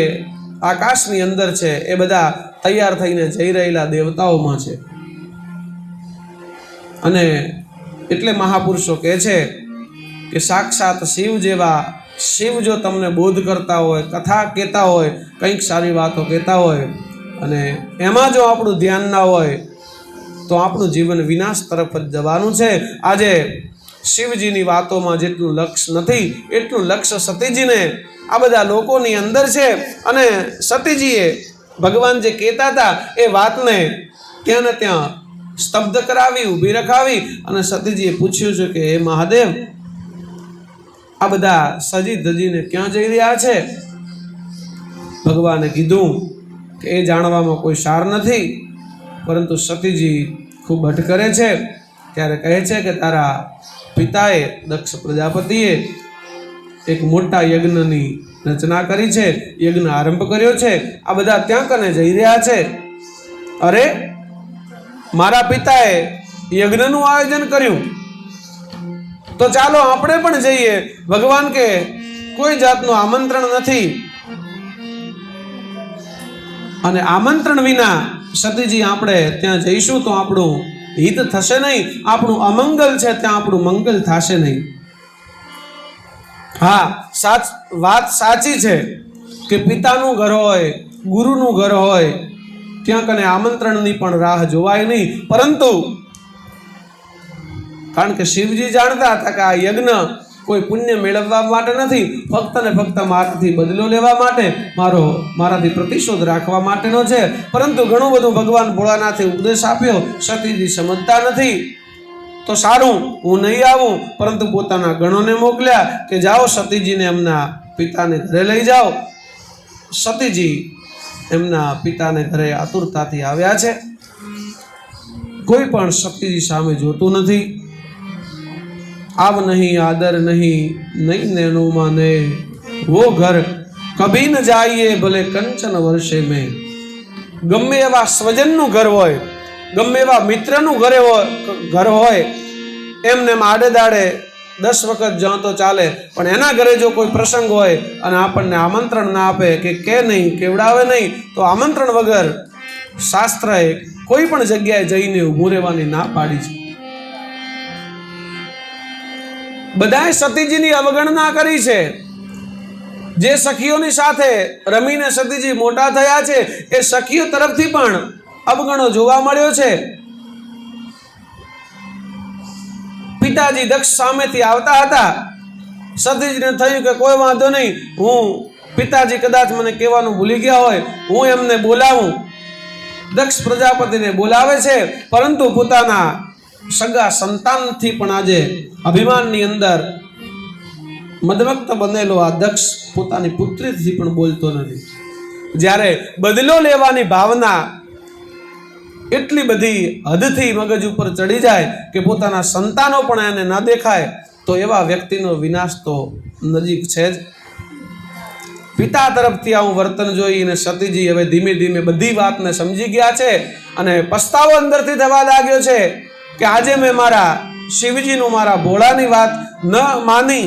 આકાશની અંદર છે. એ બધા તૈયાર થઈને જઈ રહેલા દેવતાઓમાં છે. અને એટલે મહાપુરુષો કહે છે કે સાક્ષાત શિવ જેવા શિવ જો તમને બોધ કરતા હોય, કથા કહેતા હોય, કંઈક સારી વાતો કહેતા હોય અને એમાં જો આપણું ધ્યાન ના હોય તો આપણું જીવન વિનાશ તરફ જ જવાનું છે. આજે શિવજીની વાતોમાં જેટલું લક્ષ નથી એટલું લક્ષ્ય સતીજીને આ બધા લોકોની અંદર છે. અને સતીજીએ ભગવાન જે કહેતા હતા એ વાતને ત્યાં ને ત્યાં સ્તબ્ધ કરાવી, ઊભી રખાવી અને સતીજીએ પૂછ્યું છે કે હે મહાદેવ, આ બધા સજી ધજીને ક્યાં જઈ રહ્યા છે? ભગવાને કીધું કે એ જાણવામાં કોઈ સાર નથી, પરંતુ સતીજી ખૂબ હઠ કરે છે. ત્યારે કહે છે કે તારા પિતાએ દક્ષ પ્રજાપતિએ એક મોટા યજ્ઞની રચના કરી છે, યજ્ઞ આરંભ કર્યો છે, આ બધા ત્યાં કને જઈ રહ્યા છે. અરે, મારા પિતાએ યજ્ઞનું આયોજન કર્યું તો ચાલો આપણે પણ જઈએ. ભગવાન કે કોઈ જાતનું આમંત્રણ નથી અને આમંત્રણ વિના સતીજી આપણે ત્યાં જઈશું તો આપણું હિત થશે નહીં, આપણું અમંગલ છે ત્યાં આપણું મંગલ થશે નહીં. હા, વાત સાચી છે કે પિતાનું ઘર હોય, ગુરુનું ઘર હોય, ત્યાં કને આમંત્રણની પણ રાહ જોવાય નહીં. પરંતુ કારણ કે શિવજી જાણતા હતા કે આ યજ્ઞ કોઈ પુણ્ય મેળવવા માટે નથી, ફક્ત ને ફક્ત મારાથી બદલો લેવા માટે, મારાથી પ્રતિશોધ રાખવા માટેનો છે. પરંતુ ઘણું બધું ભગવાન ભોળાનાથે ઉપદેશ આપ્યો, સતીજી સમજતા નથી. તો સારું, હું નહીં આવું, પરંતુ પોતાના ગણોને મોકલ્યા કે જાઓ સતીજીને એમના પિતાને ઘરે લઈ જાઓ. સતીજી એમના પિતાને ઘરે આતુરતાથી આવ્યા છે. કોઈ પણ સતીજી સામે જોતું નથી. આવ નહીં આદર નહીં, નહીં નैनों माने वो घर कभी न जाइए भले कंचन वर्षे में. ગમે એવા સ્વજનનું ઘર હોય, ગમે એવા મિત્રનું ઘર હોય, એમને આડે દાડે 10 વખત જાઓ તો ચાલે, પણ એના ઘરે જો કોઈ પ્રસંગ હોય અને આપણને આમંત્રણ ના આપે કે નહીં, કેવડાવે નહીં, તો આમંત્રણ વગર શાસ્ત્રએ કોઈ પણ જગ્યાએ જઈને ઊભું રહેવાની ના પાડી છે. બધાએ સતીજીની અવગણના કરી છે. જે સખીઓની સાથે રમીને સતીજી મોટા થયા છે એ સખીઓ તરફથી પણ અવગણો જોવા મળ્યો છે. પિતાજી દક્ષ સામેથી આવતા હતા. સતીજીને થયું કે કોઈ વાંધો નહીં, હું પિતાજી કદાચ મને કહેવાનું ભૂલી ગયા હોય, હું એમને બોલાવું. દક્ષ પ્રજાપતિને બોલાવે છે, પરંતુ પોતાના સગા સંતાનથી પણ આજે અભિમાનની અંદર મદમક્ત બનેલો આ દક્ષ પોતાની પુત્રીથી પણ બોલતો નથી. જ્યારે બદલો લેવાની ભાવના એટલી બધી હદથી મગજ ઉપર ચડી જાય કે પોતાના સંતાનો પણ એને ન દેખાય, તો એવા વ્યક્તિનો વિનાશ તો નજીક છે જ. પિતા તરફથી આવું વર્તન જોઈને સતીજી હવે ધીમે ધીમે બધી વાતને સમજી ગયા છે અને પસ્તાવો અંદરથી થવા લાગ્યો છે કે આજે મેં મારા શિવજીનું, મારા ભોળાની વાત ન માની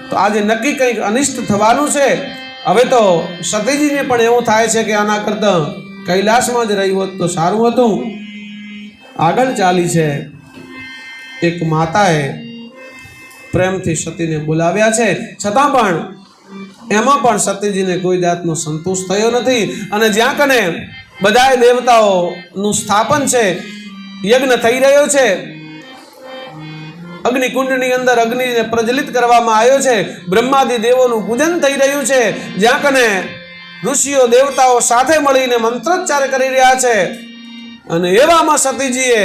તો આજે નક્કી કંઈક અનિષ્ટ થવાનું છે. હવે તો સતીજીને પણ એવું થાય છે કે આના કરતાં કૈલાસમાં જ રહી હોત તો સારું હતું. આગળ ચાલી છે. એક માતાએ પ્રેમથી સતીને બોલાવ્યા છે, છતાં પણ એમાં પણ સતીજીને કોઈ જાતનો સંતોષ થયો નથી. અને જ્યાં કને બધાય દેવતાઓનું સ્થાપન છે, યજ્ઞ થઈ રહ્યો છે, અગ્નિકુંડની અંદર અગ્નિને પ્રજ્વલિત કરવામાં આવ્યો છે, બ્રહ્માદિ દેવોનું પૂજન થઈ રહ્યું છે, જ્યાં કને ઋષિઓ દેવતાઓ સાથે મળીને મંત્રોચ્ચાર કરી રહ્યા છે. અને એવામાં સતીજીએ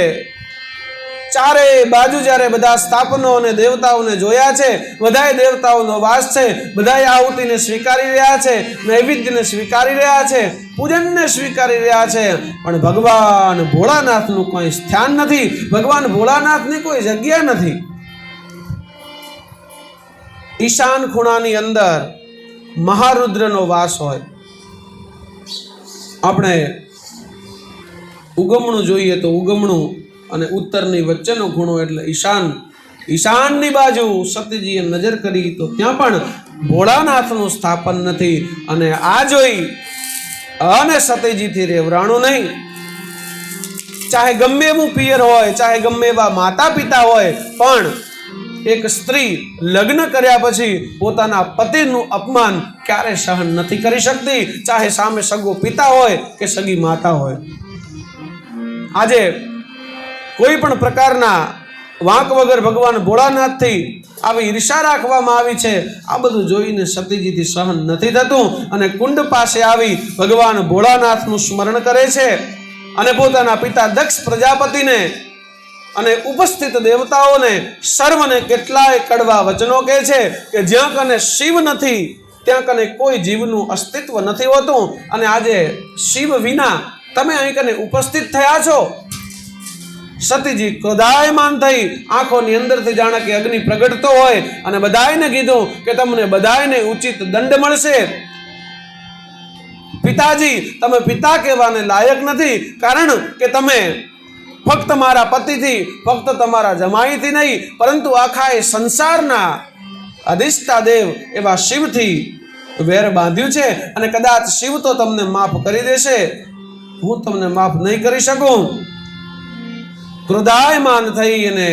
ચારે બાજુ જ્યારે બધા સ્થાપનો અને દેવતાઓને જોયા છે, બધાય દેવતાઓનો વાસ છે, બધાય આહુતિને સ્વીકારી રહ્યા છે, નૈવેદ્યને સ્વીકારી રહ્યા છે, પૂજનને સ્વીકારી રહ્યા છે, પણ ભગવાન ભોળાનાથનું કોઈ સ્થાન નથી, ભગવાન ભોળાનાથની કોઈ જગ્યા નથી. ઈશાન ખૂણાની અંદર મહારુદ્રનો વાસ હોય. આપણે ઉગમણું જોઈએ તો ઉગમણું અને ઉત્તરની વચ્ચેનો ખૂણો એટલે ઈશાન. ઈશાનની બાજુ સતીજીએ નજર કરી તો ત્યાં પણ ભોળાનાથનું સ્થાપન નથી. અને આ જોઈ અને સતીજીથી રેવરાણું નહીં. ચાહે ગમે એવું પિયર હોય, ચાહે ગમે એવા માતા પિતા હોય, પણ એક સ્ત્રી લગ્ન કર્યા પછી પોતાના પતિનું અપમાન ક્યારે સહન નથી કરી શકતી, ચાહે સામે સગો પિતા હોય કે સગી માતા હોય. આજે કોઈ પણ પ્રકારના વાંક વગર ભગવાન ભોળાનાથથી આવી ઈર્ષા રાખવામાં આવી છે. આ બધું જોઈને સતીજીથી સહન નથી થતું અને કુંડ પાસે આવી ભગવાન ભોળાનાથનું સ્મરણ કરે છે અને પોતાના પિતા દક્ષ પ્રજાપતિને અને ઉપસ્થિત દેવતાઓને સર્વને કેટલાય કડવા વચનો કહે છે કે જ્યાં કને શિવ નથી ત્યાં કને કોઈ જીવનું અસ્તિત્વ નથી હોતું. અને આજે શિવ વિના તમે અહીં કને ઉપસ્થિત થયા છો. સતીજી ક્રોધાયમાન થઈ આંખોની અંદરથી જાણે કે અગ્નિ પ્રગટતો હોય અને બધાયને કીધું કે તમને બધાયને ઉચિત દંડ મળશે. પિતાજી, તમે પિતા કહેવાને લાયક નથી, કારણ કે તમે ફક્ત મારા પતિથી, ફક્ત તમારા જમાઈથી નહીં, પરંતુ આખા એ સંસારના અધિષ્ઠા દેવ એવા શિવથી વેર બાંધ્યું છે. અને કદાચ શિવ તો તમને માફ કરી દેશે, હું તમને માફ નહીં કરી શકું. ક્રોધાયમાન થઈ અને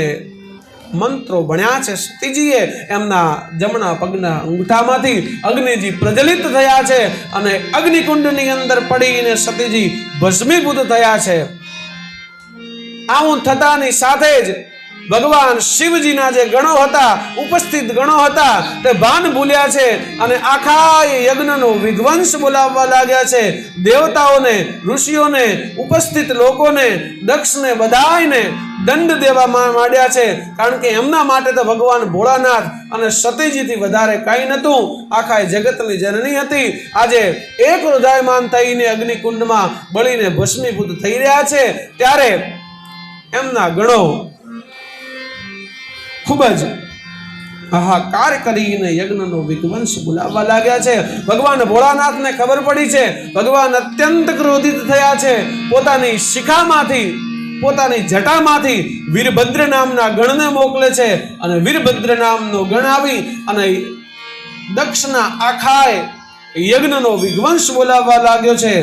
મંત્રો ભણ્યા છે સતીજીએ. એમના જમણા પગના અંગૂઠામાંથી અગ્નિજી પ્રજ્વલિત થયા છે અને અગ્નિકુંડની અંદર પડીને સતીજી ભસ્મીભૂત થયા છે. આવું થતાની સાથે જ ભગવાન શિવજીના જે ગણો હતા, ઉપસ્થિત ગણો હતા, તે ભાન ભૂલ્યા છે અને આખા યજ્ઞનો વિધ્વંસ બોલાવવા લાગ્યા છે. દેવતાઓને, ઋષિઓને, ઉપસ્થિત લોકોને, દક્ષને બધાયને દંડ દેવા માંડ્યા છે, કારણ કે એમના માટે તો ભગવાન ભોળાનાથ અને સતીજીથી વધારે કાંઈ નહોતું. આખા જગતની જનની હતી. આજે એક હૃદયમાન થઈને અગ્નિકુંડમાં બળીને ભસ્મીભૂત થઈ રહ્યા છે. ત્યારે એમના ગણો ખૂબ જ હાહાકાર કરીને યજ્ઞનો વિધ્વંસ બોલાવવા લાગ્યા છે. ભગવાન ભોળાનાથને ખબર પડી છે. ભગવાન અત્યંત ક્રોધિત થયા છે. પોતાની શિખામાંથી, પોતાની જટામાંથી વીરભદ્ર નામના ગણને મોકલે છે અને વીરભદ્ર નામનો ગણ આવી અને દક્ષના આખાય યજ્ઞનો વિધ્વંસ બોલાવવા લાગ્યો છે.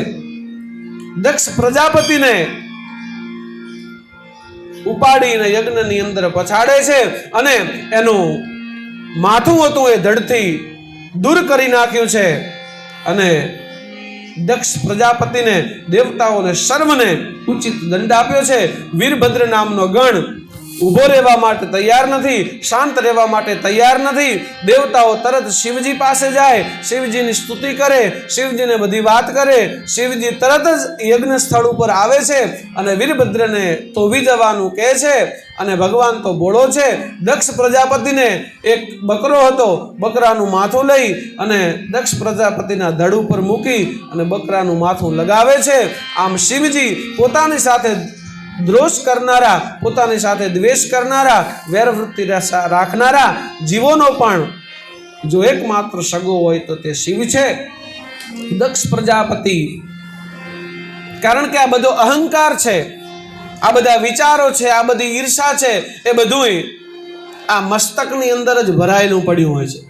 દક્ષ પ્રજાપતિને ઉપાડીને યજ્ઞની અંદર પછાડે છે અને એનું માથું હતું એ ધડથી દૂર કરી નાખ્યું છે અને દક્ષ પ્રજાપતિને, દેવતાઓને, સર્વને ઉચિત દંડ આપ્યો છે. વીરભદ્ર નામનો ગણ ઊભો રહેવા માટે તૈયાર નથી, શાંત રહેવા માટે તૈયાર નથી. દેવતાઓ તરત શિવજી પાસે જાય, શિવજીની સ્તુતિ કરે, શિવજીને બધી વાત કરે. શિવજી તરત જ યજ્ઞ સ્થળ ઉપર આવે છે અને વીરભદ્રને તોવી જવાનું કહે છે. અને ભગવાન તો બોળો છે. દક્ષ પ્રજાપતિને એક બકરો હતો, બકરાનું માથું લઈ અને દક્ષ પ્રજાપતિના ધડ ઉપર મૂકી અને બકરાનું માથું લગાવે છે. આમ શિવજી પોતાની સાથે દ્રોષ કરનારા, પોતાની સાથે દ્વેષ કરનારા, વેરવૃત્તિ રાખનારા જીવોનો પણ જો એકમાત્ર સગો હોય તો તે શિવ છે, દક્ષ પ્રજાપતિ. કારણ કે આ બધો અહંકાર છે, આ બધા વિચારો છે, આ બધી ઈર્ષા છે, એ બધું આ મસ્તકની અંદર જ ભરાયેલું પડ્યું હોય છે.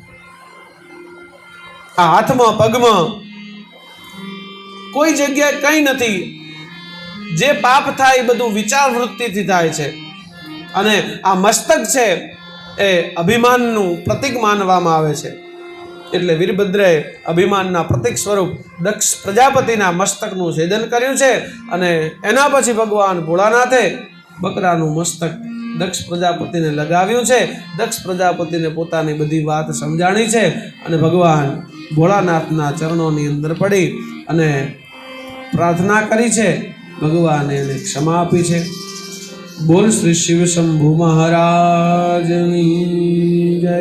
આ હાથમાં પગમાં કોઈ જગ્યાએ કંઈ નથી. જે પાપ થાય એ બધું વિચાર વૃત્તિથી થાય છે. અને આ મસ્તક છે એ અભિમાનનું પ્રતીક માનવામાં આવે છે. એટલે વીરભદ્રએ અભિમાનના પ્રતીક સ્વરૂપ દક્ષ પ્રજાપતિના મસ્તકનું છેદન કર્યું છે. અને એના પછી ભગવાન ભોળાનાથે બકરાનું મસ્તક દક્ષ પ્રજાપતિને લગાવ્યું છે. દક્ષ પ્રજાપતિને પોતાની બધી વાત સમજાણી છે અને ભગવાન ભોળાનાથના ચરણોની અંદર પડી અને પ્રાર્થના કરી છે. ભગવાને એને ક્ષમા આપી છે. બોલ શ્રી શિવ શંભુ મહારાજની જય.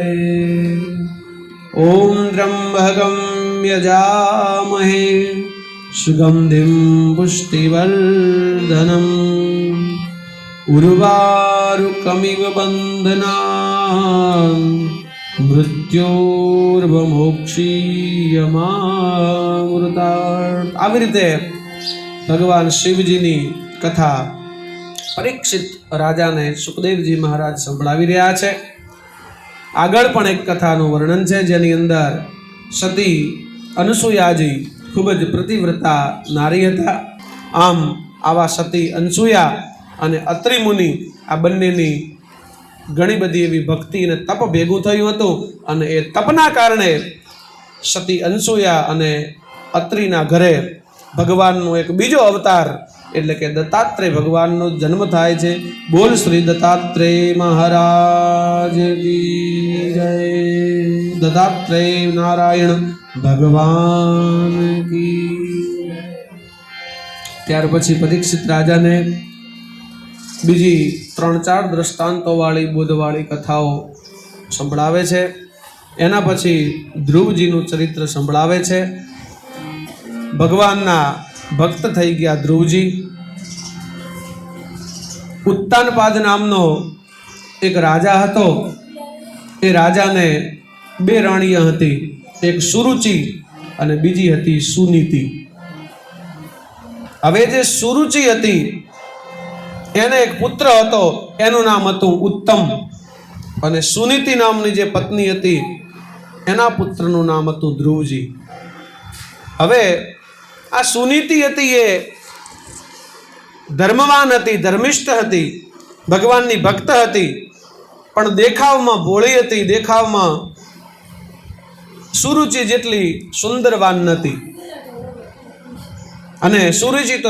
ઓમ ત્ર્યંબકમ યજામહે સુગંધિમ પુષ્ટિવર્ધનમ ઉર્વારુકમિવ બંધનાન મૃત્યોર્વમોક્ષીયમામૃતાર્થ. આવી રીતે ભગવાન શિવજીની કથા પરીક્ષિત રાજાને સુખદેવજી મહારાજ સંભળાવી રહ્યા છે. આગળ પણ એક કથાનું વર્ણન છે જેની અંદર સતી અનસૂયાજી ખૂબ જ પ્રતિવ્રતા નારી હતા. આમ આવા સતી અનસૂયા અને અત્રિ મુનિ આ બંનેની ઘણી બધી એવી ભક્તિ અને તપ ભેગું થયું હતું. અને એ તપના કારણે સતી અનસૂયા અને અત્રિના ઘરે ભગવાનનો એક બીજો અવતાર એટલે કે દત્તાત્રેય ભગવાનનો જન્મ થાય છે. બોલ શ્રી દત્તાત્રેય મહારાજ કી જય. દત્તાત્રેય નારાયણ ભગવાન કી. ત્યાર પછી પરીક્ષિત રાજાને બીજી 3-4 દ્રષ્ટાંતો વાળી બોધવાળી કથાઓ સંભળાવે છે. એના પછી ધ્રુવજીનું ચરિત્ર સંભળાવે છે. ભગવાનના ભક્ત થઈ ગયા ધ્રુવજી. ઉત્તાનપાદ નામનો એક રાજા હતો. એ રાજાને 2 રાણીઓ હતી, એક સુરુચિ અને બીજી હતી સુનીતિ. હવે જે સુરુચિ હતી એને એક પુત્ર હતો, એનું નામ હતું ઉત્તમ. અને સુનીતિ નામની જે પત્ની હતી એના પુત્રનું નામ હતું ધ્રુવજી. હવે આ સુનીતિ હતી એ ધર્મવાન હતી, ધર્મિષ્ઠ હતી, ભગવાનની ભક્ત હતી, પણ દેખાવમાં ભોળી હતી, દેખાવમાં સુરુચિ જેટલી સુંદરવાન નથી. અને સુરુચિ તો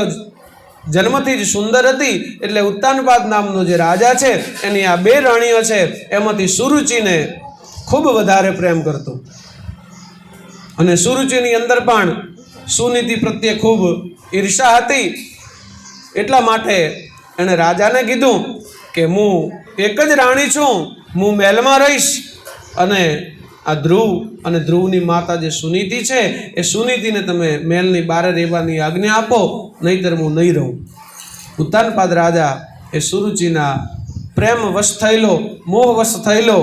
જન્મથી જ સુંદર હતી. એટલે ઉત્તાનપાદ નામનો જે રાજા છે એની આ 2 રાણીઓ છે, એમાંથી સુરુચિને ખૂબ વધારે પ્રેમ કરતો. અને સુરુચિની અંદર પણ સુનીતિ પ્રત્યે ખૂબ ઈર્ષા હતી. એટલા માટે એણે રાજાને કીધું કે હું એક જ રાણી છું, હું મહેલમાં રહીશ અને આ ધ્રુવ અને ધ્રુવની માતા જે સુનીતિ છે એ સુનીતિને તમે મહેલની બહાર રહેવાની આજ્ઞા આપો, નહીતર હું નહીં રહું. ઉત્તાનપાદ રાજા એ સુરુચિના પ્રેમવશ થયેલો, મોહવશ થયેલો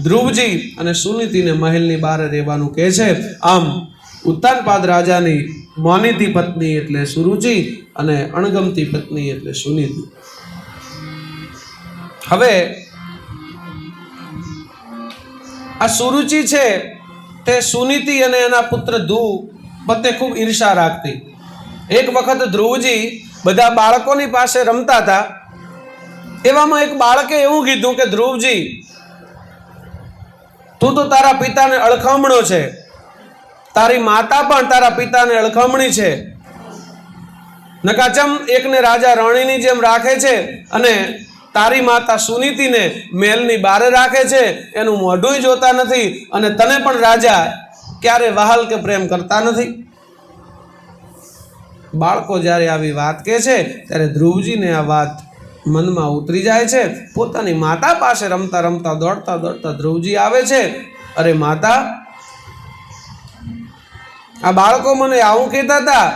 ધ્રુવજી અને સુનીતિને મહેલની બહાર રહેવાનું કહે છે. આમ ઉત્તાનપાદ રાજાની માનીતી પત્ની એટલે સુરુચિ અને અણગમતી પત્ની એટલે સુનીતિ. હવે આ સુરુચિ છે તે સુનીતિ અને એના પુત્ર ધ્રુવ પ્રત્યે ખૂબ ઈર્ષા રાખતી. એક વખત ધ્રુવજી બધા બાળકોની પાસે રમતા હતા. એવામાં એક બાળકે એવું કીધું કે ધ્રુવજી, તું તો તારા પિતાને અળખમણો છે, તારી માતા પણ તારા પિતાને અળખમણી છે. નકાચમ એકને રાજા રાણીની જેમ રાખે છે અને તારી માતા સુનીતિને મહેલની બારે રાખે છે, એનું મોઢું જોતા નથી, અને તને પણ રાજા ક્યારે વહાલ કે પ્રેમ કરતા નથી. બાળકો જ્યારે આવી વાત કહે છે ત્યારે ધ્રુવજીને આ વાત મનમાં ઉતરી જાય છે. પોતાની માતા પાસે રમતા રમતા દોડતા દોડતા ધ્રુવજી આવે છે. અરે માતા, આ બાળકો મને આવું કહેતા હતા,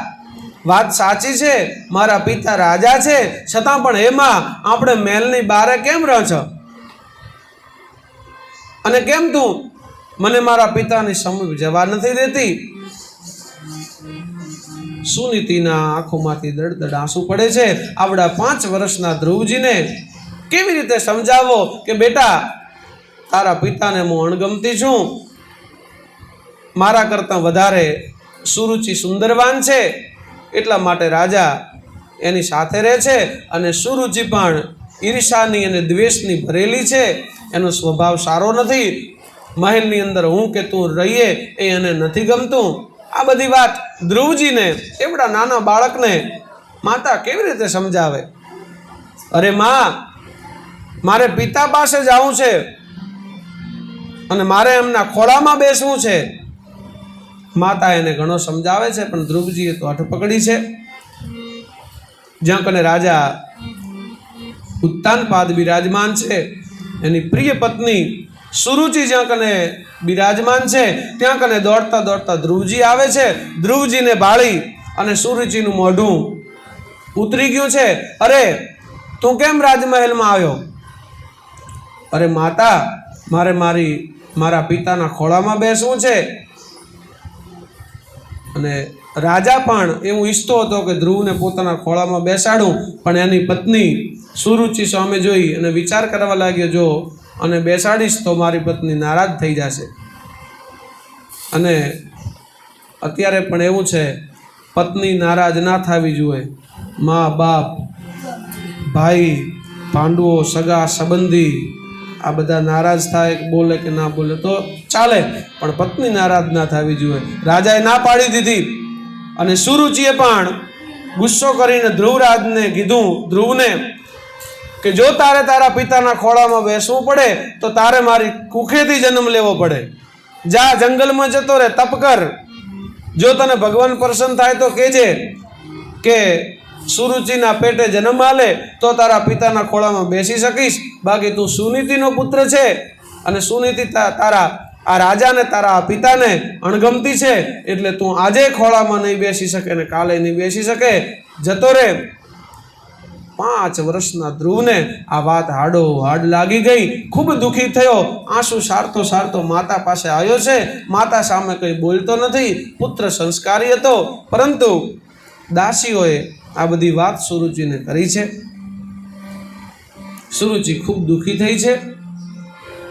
વાત સાચી છે, મારા પિતા રાજા છે, છતાં પણ એમાં આપણે મહેલની બારે કેમ રહો છો, અને કેમ તું મને મારા પિતાની સમીપ જવા નથી દેતી? સુનીતિના આંખોમાંથી દળદળ આંસુ પડે છે. આવડા 5 વર્ષના ધ્રુવજીને કેવી રીતે સમજાવો કે બેટા, તારા પિતાને હું અણગમતી છું, મારા કરતાં વધારે સુરુચિ સુંદરવાન છે, એટલા માટે રાજા એની સાથે રહે છે, અને સુરુચિ પણ ઈર્ષાની અને દ્વેષની ભરેલી છે, એનો સ્વભાવ સારો નથી, મહેલની અંદર હું કે તું રહીએ એ એને નથી ગમતું. આ બધી વાત ધ્રુવજીને, એવડા નાના બાળકને માતા કેવી રીતે સમજાવે? અરે માં, મારે પિતા પાસે જવું છે અને મારે એમના ખોળામાં બેસવું છે. માતા એને ઘણો સમજાવે છે, પણ ધ્રુવજીએ તો હઠ પકડી છે. જ્યાં કને રાજા ઉત્તાનપાદ બિરાજમાન છે, એની પ્રિય પત્ની સુરુચિ જ્યાં કને બિરાજમાન છે, ત્યાં કને દોડતા દોડતા ધ્રુવજી આવે છે. ધ્રુવજીને ભાળી અને સુરુચિનું મોઢું ઉતરી ગયું છે. અરે તું કેમ રાજમહેલમાં આવ્યો? અરે માતા, મારે મારા પિતાના ખોળામાં બેસવું છે. અને રાજા પણ એવું ઈચ્છતો હતો કે ધ્રુવને પોતાના ખોળામાં બેસાડું, પણ એની પત્ની સુરુચિ સામે જોઈ અને વિચાર કરવા લાગ્યો, જો અને બેસાડીશ તો મારી પત્ની નારાજ થઈ જશે. અને અત્યારે પણ એવું છે, પત્ની નારાજ ના થવી જોઈએ. મા બાપ, ભાઈ, પાંડવો, સગા સંબંધી આ બધા નારાજ થાય, બોલે કે ના બોલે તો ચાલે, પણ પત્ની નારાજ ના થવી જોઈએ. રાજાએ ના પાડી દીધી, અને સુરુચિએ પણ ગુસ્સો કરીને ધ્રુવરાજને કીધું, ધ્રુવને, કે જો તારે તારા પિતાના ખોળામાં બેસવું પડે તો તારે મારી કુખેથી જન્મ લેવો પડે. જા જંગલમાં જતો રહે, તપ કર. જો તને ભગવાન પ્રસન્ન થાય તો કહેજે કે સુરુચિના પેટે જન્મ આલે તો તારા પિતાના ખોળામાં બેસી શકીશ. બાકી તું સુનીતિનો પુત્ર છે, અને સુનીતિ તારા આ રાજાને, તારા પિતાને અણગમતી છે, એટલે તું આજે ખોળામાં નહીં બેસી શકે ને કાલે નહીં બેસી શકે. જતો રે. 5 વર્ષના ધ્રુવને આ વાત હાડો હાડ લાગી ગઈ. ખૂબ દુઃખી થયો, આંસુ સારતો સારતો માતા પાસે આવ્યો છે. માતા સામે કંઈ બોલતો નથી. પુત્ર સંસ્કારી હતો, પરંતુ દાસીઓએ આ બધી વાત સુરુચિને કરી છે. સુરુચિ ખૂબ દુઃખી થઈ છે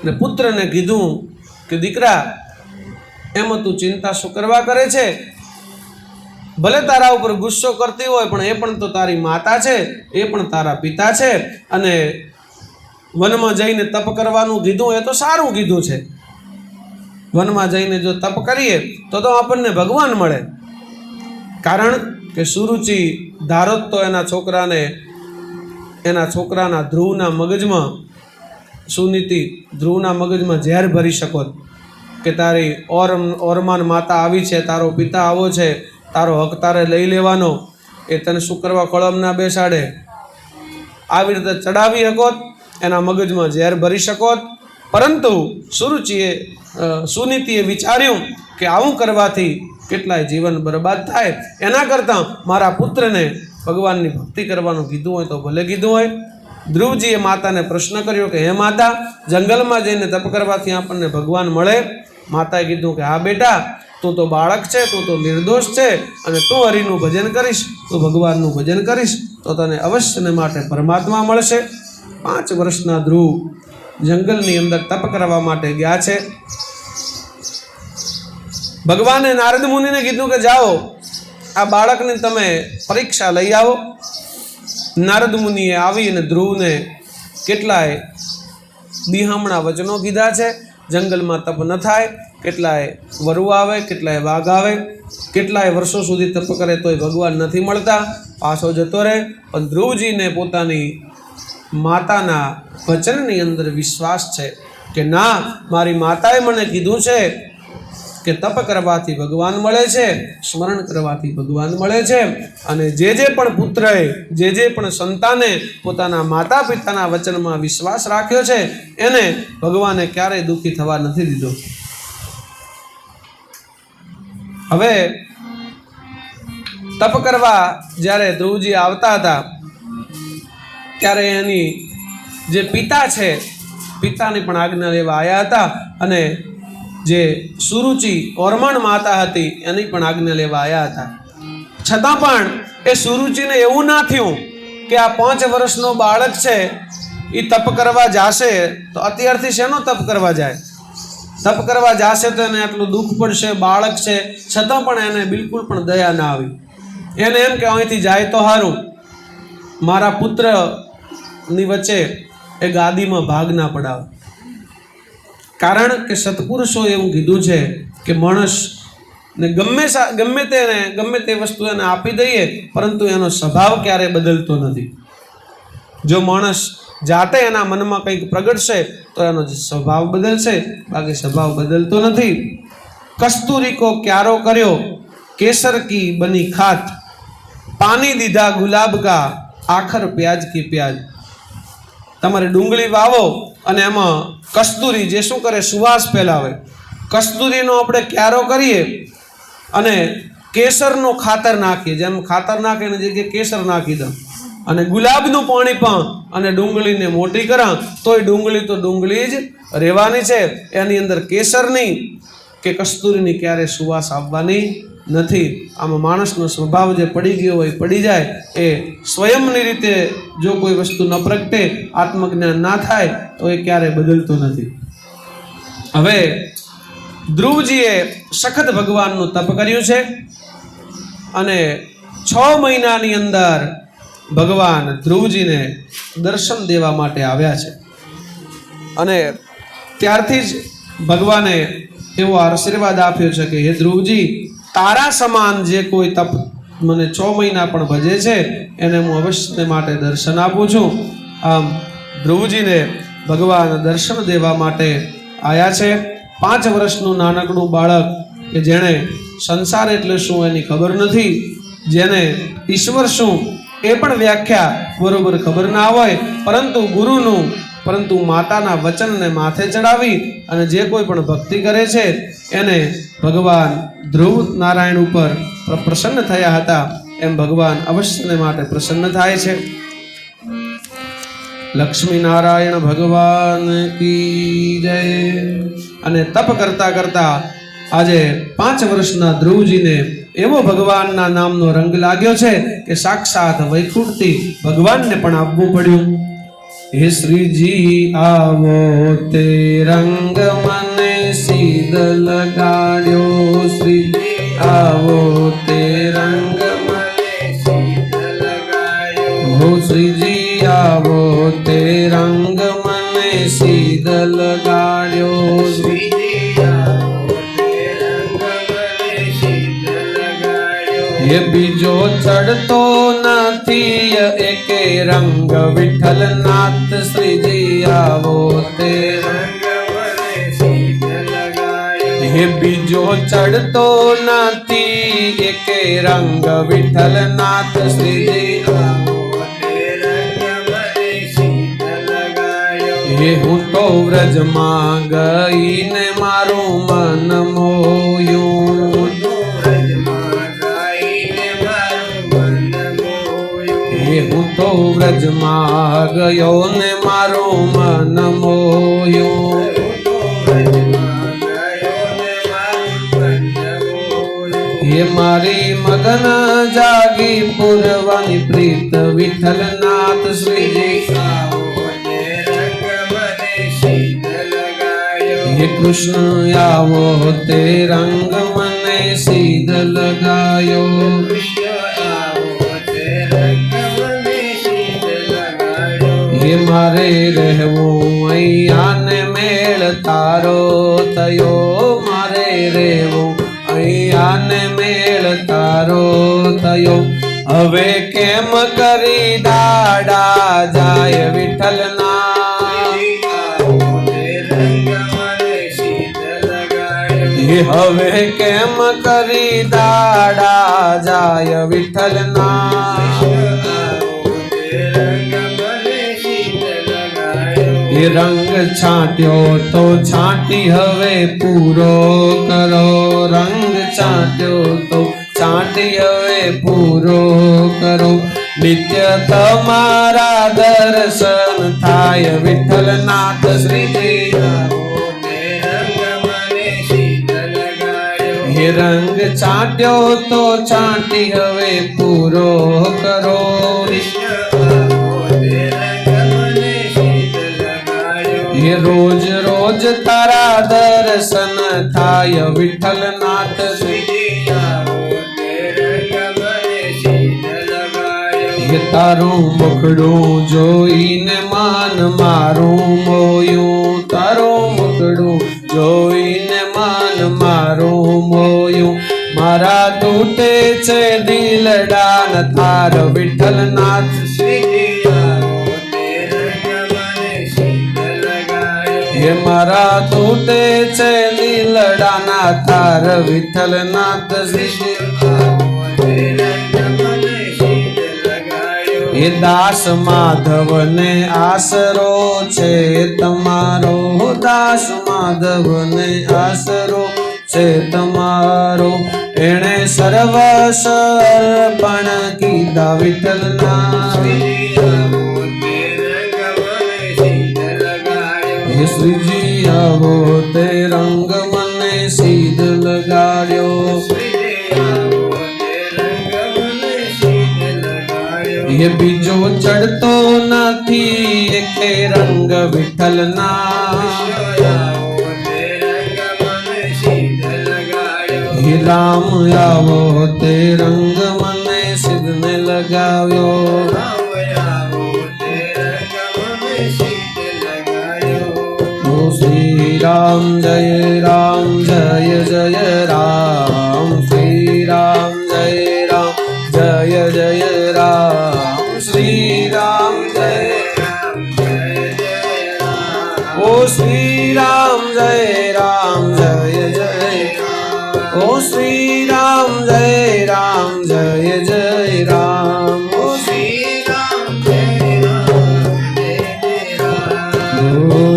ને પુત્રને કીધું કે દીકરા, એમાં તું ચિંતા શું કરવા કરે છે? ભલે તારા ઉપર ગુસ્સો કરતી હોય, પણ એ પણ તો તારી માતા છે, એ પણ તારા પિતા છે. અને વનમાં જઈને તપ કરવાનું કીધું, એ તો સારું કીધું છે. વનમાં જઈને જો તપ કરીએ તો આપણને ભગવાન મળે. કારણ કે સુરુચિ ધારોત તો એના છોકરાના ધ્રુવના મગજમાં, સુનીતિ ધ્રુવના મગજમાં ઝેર ભરી શકો કે તારી ઓરમાન માતા આવી છે, તારો પિતા આવો છે, તારો હક તારે લઈ લેવાનો, એ તને શું કરવા ખોળામાં ના બેસાડે, આવી રીતે ચડાવી શકો, એના મગજમાં ઝેર ભરી શકો. પરંતુ સુનીતિએ વિચાર્યું કે આવું કરવાથી કેટલાય જીવન બરબાદ થાય, એના કરતાં મારા પુત્રને ભગવાનની ભક્તિ કરવાનું કીધું હોય તો ભલે કીધું હોય. ધ્રુવજીએ માતાને પ્રશ્ન કર્યો કે હે માતા, જંગલમાં જઈને તપ કરવાથી આપણને ભગવાન મળે? માતાએ કીધું કે હા બેટા, તું તો બાળક છે, તું તો નિર્દોષ છે, અને તું હરિનું ભજન કરીશ, તું ભગવાનનું ભજન કરીશ તો તને અવશ્યને માટે પરમાત્મા મળશે. 5 વર્ષના ધ્રુવ જંગલની અંદર તપ કરવા માટે ગયા છે. ભગવાને નારદ મુનિને કીધું કે જાઓ, આ બાળકની તમે પરીક્ષા લઈ આવો. નારદ મુનિએ આવી અને ધ્રુવને કેટલાય બિહામણા વચનો કીધા છે, જંગલમાં તપ ન થાય, કેટલાય વરુ આવે, કેટલાય વાઘ આવે, કેટલાય વર્ષો સુધી તપ કરે તોય ભગવાન નથી મળતા, પાછો જતો રહે. પણ ધ્રુવજીને પોતાની માતાના વચનની અંદર વિશ્વાસ છે કે ના, મારી માતાએ મને કીધું છે કે તપ કરવાથી ભગવાન મળે છે, સ્મરણ કરવાથી ભગવાન મળે છે. અને જે પણ પુત્રએ, જે પણ સંતાને પોતાના માતા પિતાના વચનમાં વિશ્વાસ રાખ્યો છે એને ભગવાને ક્યારેય દુઃખી થવા નથી દીધો. હવે તપ કરવા જ્યારે ધ્રુવજી આવતા હતા ત્યારે એની જે પિતા છે, પિતાની પણ આજ્ઞા લેવા આવ્યા હતા. અને જે સુરુચિ ઓરમણ માતા હતી એની પણ આજ્ઞા લેવા આવ્યા હતા. છતાં પણ એ સુરુચિને એવું ના થયું કે આ 5 વર્ષનો બાળક છે એ તપ કરવા જાશે તો અત્યારથી શેનો તપ કરવા જાય? તપ કરવા જાશે તો એને આટલું દુઃખ પડશે, બાળક છે. છતાં પણ એને બિલકુલ પણ દયા ના આવી. એને એમ કે અહીંથી જાય તો સારું, મારા પુત્રની વચ્ચે એ ગાદીમાં ભાગ ના પડાવે. કારણ કે સત્પુરુષોએ એવું કીધું છે કે માણસને ગમે તે વસ્તુ એને આપી દઈએ પરંતુ એનો સ્વભાવ ક્યારે બદલતો નથી. જો માણસ જાતે એના મનમાં કંઈક પ્રગટશે તો એનો સ્વભાવ બદલશે, બાકી સ્વભાવ બદલતો નથી. કસ્તુરી કો ક્યારો કર્યો, કેસર કી બની ખાત, પાણી દીધા ગુલાબ કા, આખર પ્યાજ કી પ્યાજ. તમારે ડુંગળી વાવો અને એમાં કસ્તુરી જે શું કરે, સુવાસ ફેલાવે. કસ્તુરીનો આપણે ક્યારો કરીએ અને કેસરનો ખાતર નાખીએ, જેમ ખાતર નાખે એની જગ્યાએ કેસર નાખી દો, અને ગુલાબનું પાણી પણ અને ડુંગળીને મોટી કરા તોય ડુંગળી તો ડુંગળી જ રહેવાની છે. એની અંદર કેસરની કે કસ્તુરીની ક્યારે સુવાસ આવવાની નથી. આમાં માણસનો સ્વભાવ જે પડી ગયો હોય પડી જાય. એ સ્વયંની રીતે જો કોઈ વસ્તુ ન પ્રગટે, આત્મજ્ઞાન ના થાય તો એ ક્યારે બદલતો નથી. હવે ધ્રુવજીએ સખત ભગવાનનું તપ કર્યું છે અને 6 મહિનાની અંદર ભગવાન ધ્રુવજીને દર્શન દેવા માટે આવ્યા છે. અને ત્યારથી જ ભગવાને એવો આશીર્વાદ આપ્યો છે કે હે ધ્રુવજી, તારા સમાન જે કોઈ તપ મને 6 મહિના પણ ભજે છે એને હું અવશ્ય માટે દર્શન આપું છું. આમ ધ્રુવજીને ભગવાન દર્શન દેવા માટે આવ્યા છે. 5 વર્ષનું નાનકડું બાળક કે જેણે સંસાર એટલે શું એની ખબર નથી, જેને ઈશ્વર શું એ પણ વ્યાખ્યા બરોબર ખબર ના હોય, પરંતુ માતાના વચનને માથે ચડાવી અને જે કોઈ પણ ભક્તિ કરે છે એને ભગવાન ધ્રુવ નારાયણ ઉપર પ્રસન્ન થયા હતા એમ ભગવાન અવશ્યને માટે પ્રસન્ન થાય છે. લક્ષ્મી નારાયણ ભગવાન કી જય. અને તપ કરતા કરતા આજે 5 વર્ષના ધ્રુવજીને એવો ભગવાનના નામનો રંગ લાગ્યો છે કે સાક્ષાત વૈકુંઠથી ભગવાનને પણ આપવું પડ્યું. હે શ્રીજી આવો તે રંગ મને સીધ લગાડ્યો, શ્રીજી આવો તે રંગ મને સીધ લગાડ્યો, હો શ્રીજી આવો તે રંગ મને સીધ લગાડ્યો, શ્રીજી આવો તે રંગ મને સીધ લગાડ્યો. એ બીજો ચડતો નથી એકે રંગ વિઠ્ઠલનાથ, શ્રીજી આવો તે રંગ મને સીધ લગાડ્યો. હે બીજો ચડતો નથી એકે રંગ વિઠ્ઠલનાથ, શ્રીજી આવો તે રંગ મને સીધ લગાડ્યો. હે હું તો વ્રજમાં ગઈને મારું મન મોયું, હું તો વ્રજમાં ગયો ને મારું મન મોયું. હે મારી મગન જાગી પૂરવાની પ્રીત વિઠ્ઠલનાથ, શ્રીજી આવો તે રંગ મને સીધ લગાડ્યો. હે કૃષ્ણ આવો તે રંગ મને સીધ લગાયો, હે મારે રહેવું અહીંયા ને મેં મેળ તારો થયો મારે રેવો અહીંયાને મેળ તારો થયો હવે કેમ કરી દાડા જાય વિઠ્ઠલના હવે કેમ કરી દાડા જાય વિઠ્ઠલના રંગ છાંટ્યો તો છાંટી હવે પૂરો કરો રંગ છાંટ્યો તો છાંટી હવે પૂરો કરો નિત્ય તમારા દર્શન થાય વિઠ્ઠલનાથ શ્રીજી હે રંગ છાંટ્યો તો છાંટી હવે પૂરો કરો હે રોજ રોજ તારા દર્શન થાય વિઠ્ઠલનાથ હે તારું મુખડું જોઈને માન મારું મોયું તારું મુખડું જોઈને માન મારું મોયું મારા તૂટે છે દિલડાન તાર વિઠ્ઠલનાથ હે મારા તૂટે છે દિલડાના તાર વિઠ્ઠલનાથ હે દાસ માધવને આસરો છે તમારો દાસ માધવને આસરો છે તમારો એણે સર્વસ્વ અર્પણ કીધા વિઠ્ઠલના હે શ્રીજી આવો તે રંગ મને સીધ લગાડ્યો હે બીજો ચડતો નથી એકે રંગ વિઠ્ઠલના હે રામ આવો તે રંગ મને સિદ્ધને લગાવ્યો શ્રી રામ જય જય રામ શ્રી રામ જય રામ શ્રી રામ જય ઓ શ્રી રામ જય ઓ શ્રી રામ જય રામ ઓ શ્રી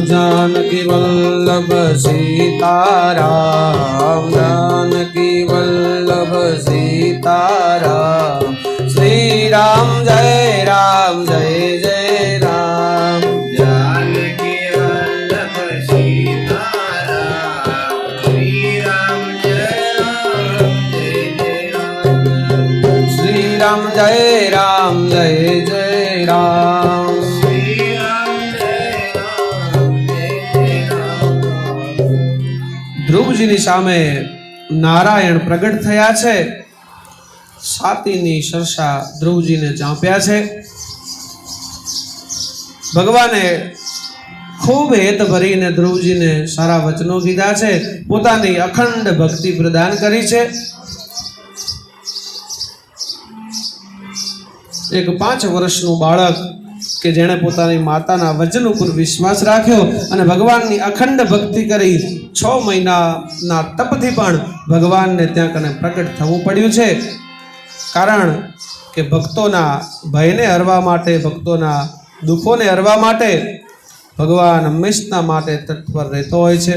जानकी वल्लभ सीताराम जानकी वल्लभ सीताराम श्री राम जय राम जानकी वल्लभ सीताराम श्री राम जय राम जय राम ધ્રુવજીની સામે નારાયણ પ્રગટ થયા છે છાતીની સરસા ધ્રુવજીને ચાંપ્યા છે ભગવાને ખૂબ હેત ભરીને ધ્રુવજીને સારા વચનો કીધા છે પોતાની અખંડ ભક્તિ પ્રદાન કરી છે એક 5 વર્ષનું બાળક કે જેણે પોતાની માતાના વચન ઉપર વિશ્વાસ રાખ્યો અને ભગવાનની અખંડ ભક્તિ કરી 6 મહિનાના તપથી પણ ભગવાનને ત્યાં કને પ્રગટ થવું પડ્યું છે કારણ કે ભક્તોના ભયને હરવા માટે ભક્તોના દુઃખોને હરવા માટે ભગવાન હંમેશા માટે તત્પર રહેતો હોય છે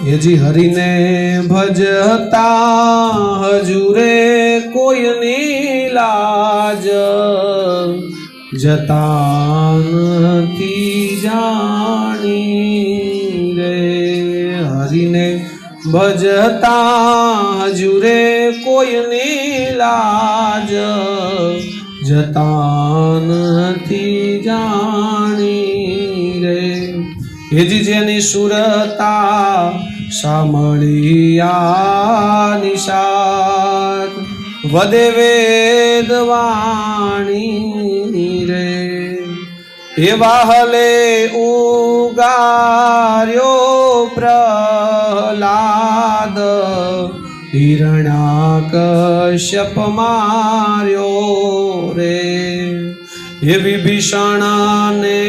યજી હરિને ભજતા હજુરે કોઈની લાજ જતા નથી જાણી રે હરિને ભજતા હજુરે કોઈની લાજ જતા નથી જાણી રે હેજી જેની સુરતા સાંભળિયા નિશાત વદે વેદવાણી રે હે વાહલે ઉગાર્યો પ્રહલાદ, હિરણ્યાકશ્યપ માર્યો રે. હે વિભીષણને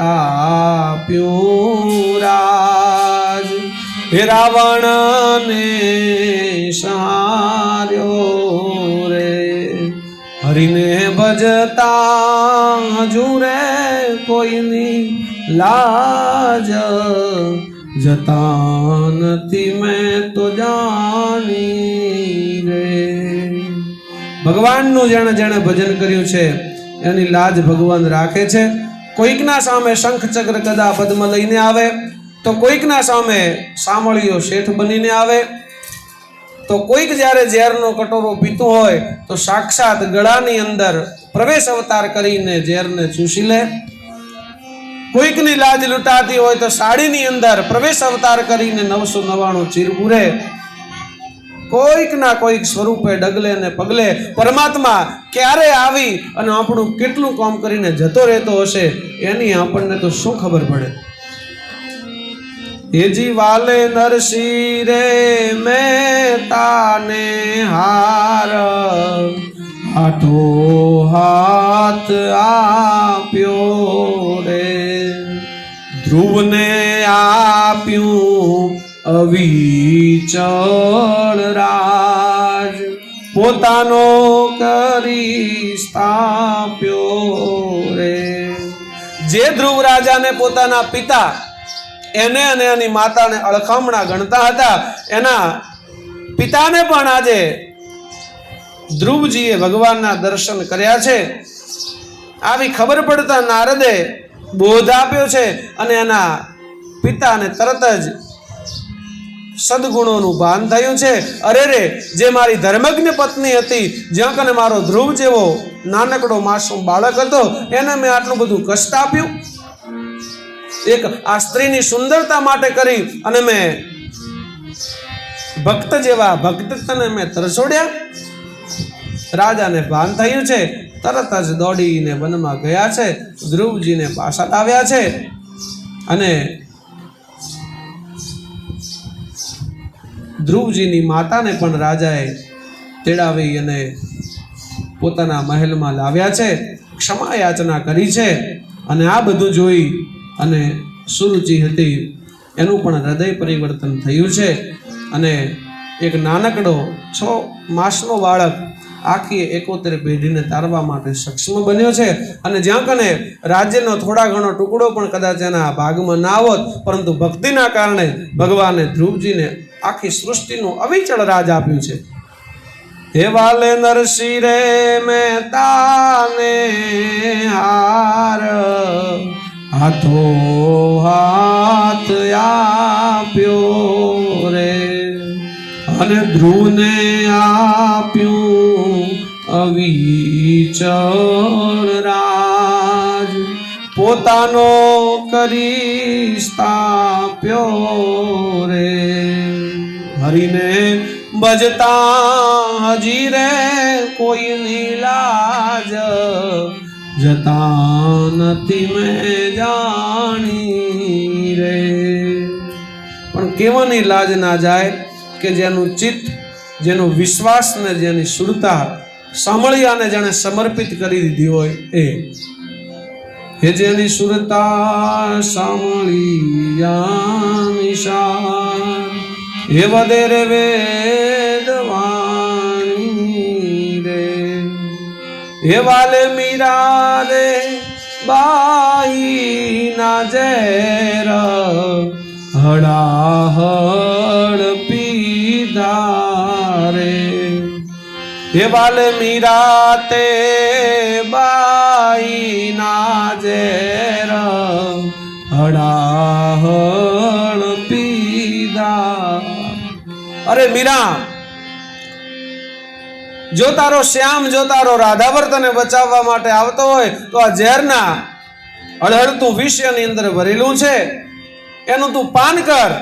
આપ્યું રાજ, હે રાવણને સંહાર્યો રે. હરિને ભજતા જુરે કોઈની લાજ, જતા નથી મેં તો જાણી રે. ભગવાનનું જેણે જેણે ભજન કર્યું છે એની લાજ ભગવાન રાખે છે. કોઈકના સામે શંખ ચક્ર ગદા પદ્મ લઈને આવે તો કોઈકના સામે સામળીઓ શેઠ બનીને આવે, તો કોઈક જ્યારે ઝેરનો કટોરો પીતું હોય તો સાક્ષાત ગળાની અંદર પ્રવેશ અવતાર કરીને ઝેરને ચૂસી લે. કોઈકની લાજ લૂંટાતી હોય તો સાડીની અંદર પ્રવેશ અવતાર કરીને 999 ચીર પૂરે. કોઈક ના કોઈક સ્વરૂપે ડગલે ને પગલે પરમાત્મા ક્યારે આવી અને આપણું કેટલું કામ કરીને જતો રહેતો હશે એની આપણને તો શું ખબર પડે. એજી વાલે નરસિંહ રે મહેતાને હાર, હાથો હાથ આપ્યો રે. ધ્રુવને આપ્યું અવિચળ રાજ, પોતાનો કરી સ્થાપ્યો રે. જે ધ્રુવ રાજાને પોતાના પિતા એને અને એની માતાને અળખામણા ગણતા હતા, એના પિતાને પણ આજે ધ્રુવજીએ ભગવાનના દર્શન કર્યા છે. આવી ખબર પડતા નારદે બોધ આપ્યો છે અને એના પિતાને તરત જ સદગુણોનું ભાન થયું છે. અરે રે, જે મારી ધર્મજ્ઞ પત્ની હતી, જ્યાં કને મારો ધ્રુવ જેવો નાનકડો માસૂમ બાળક હતો, એને મેં આટલું બધું કષ્ટ આપ્યું. એક આ સ્ત્રીની સુંદરતા માટે કરી અને મેં ભક્ત જેવા ભક્તને મેં તરછોડ્યા. રાજાને ભાન થયું છે, તરત જ દોડીને વનમાં ગયા છે, ધ્રુવજીને પાછા લાવ્યા છે અને ધ્રુવજીની માતાને પણ રાજાએ તેડાવી અને પોતાના મહેલમાં લાવ્યા છે, ક્ષમા યાચના કરી છે. અને આ બધું જોઈ અને સુરુચિ હતી એનું પણ હૃદય પરિવર્તન થયું છે અને એક નાનકડો 6 માસનો બાળક આખી 71 પેઢીને તારવા માટે સક્ષમ બન્યો છે. અને જ્યાં કને રાજ્યનો થોડા ઘણો ટુકડો પણ કદાચ એના ભાગમાં ના હોત, પરંતુ ભક્તિના કારણે ભગવાને ધ્રુવજીને આખી સૃષ્ટિનું અવિચળ રાજ આપ્યું છે. હે વાલે નરસિંહ રે મહેતાને હાર, હાથો હાથ આપ્યો રે. અને ધ્રુવને આપ્યું અવિચળ રાજ, પોતાનો કરી સ્થાપ્યો રે. હરિને ભજતા હજી રે કોઈની લાજ, જતા નથી મેં જાણી રે. પણ કેવાની લાજ ના જાય કે જેનું ચિત્ત, જેનો વિશ્વાસ ને જેની સુરતા સામળિયાને જેને સમર્પિત કરી દીધી હોય એ. હે જેની સુરતા સામળિયાની શાન, હે વધેરે વેદવાણી રે. હે વાલે મીરા રે બાઈ ના ઝેર, હડાહડ પીધા રે. હે વાલે મીરા તે બાઈ ના ઝેર, હડાહડ પીધા. અરે મીરા, જો તારો શ્યામ, જો તારો રાધાવર તને બચાવવા માટે આવતો હોય તો આ ઝેરના હળહળતું વિષ એની અંદર ભરેલું છે, એનું તું પાન કર.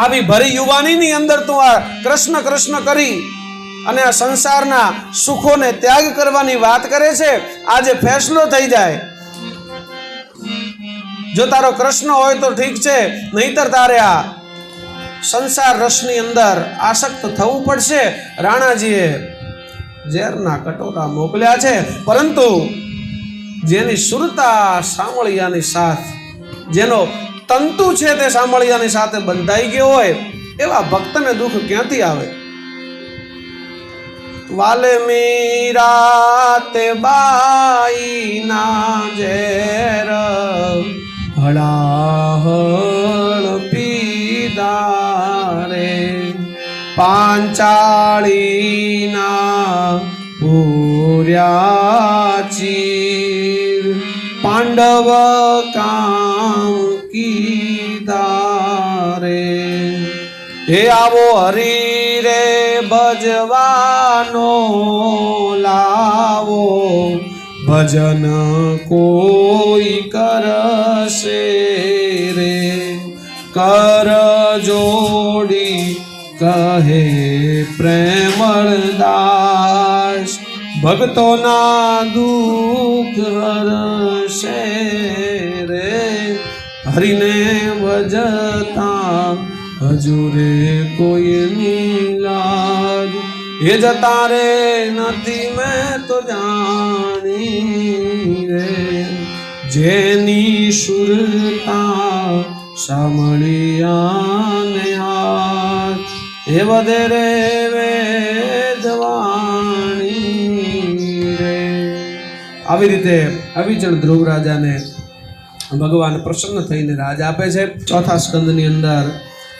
આવી ભરી યુવાનીની અંદર તું આ કૃષ્ણ કૃષ્ણ કરી અને આ સંસારના સુખોને ત્યાગ કરવાની વાત કરે છે. આજે ફેસલો થઈ જાય. જો તારો કૃષ્ણ હોય તો ઠીક છે, નહીતર તારે આ સંસાર રસની અંદર આસક્ત થવું પડશે. રાણાજીએ ઝેરના કટોરા મોકલ્યા છે, પરંતુ જેની સુરતા સામળિયાની સાથ, જેનો તંતુ છે તે સામળિયાની સાથે બંધાઈ ગયો હોય, એવા ભક્તને દુઃખ ક્યાંથી આવે? વાલે મીરા તે બાઈ ના ઝેર હળાહળ પીધા રે, પાંચાળીના પૂર્યા ચીર, પાંડવ કામ કીધા રે. હે આવો હરી રે ભજવાનો લાવો, ભજન કોઈ કરશે રે. કર જોડી કહે પ્રેમદાસ, ભક્તોના દુઃખ હરશે રે. હરિને ભજતા હજુરે કોઈની લાજ, એ જતા રે નથી મેં તો જાણી રે. જેની સુરતા સામળિયાને હાથ, એ વધેરે વેદવાણી રે. આવી રીતે અવિચળ ધ્રુવ રાજાને ભગવાન પ્રસન્ન થઈને રાજ આપે છે. ચોથા સ્કંદની અંદર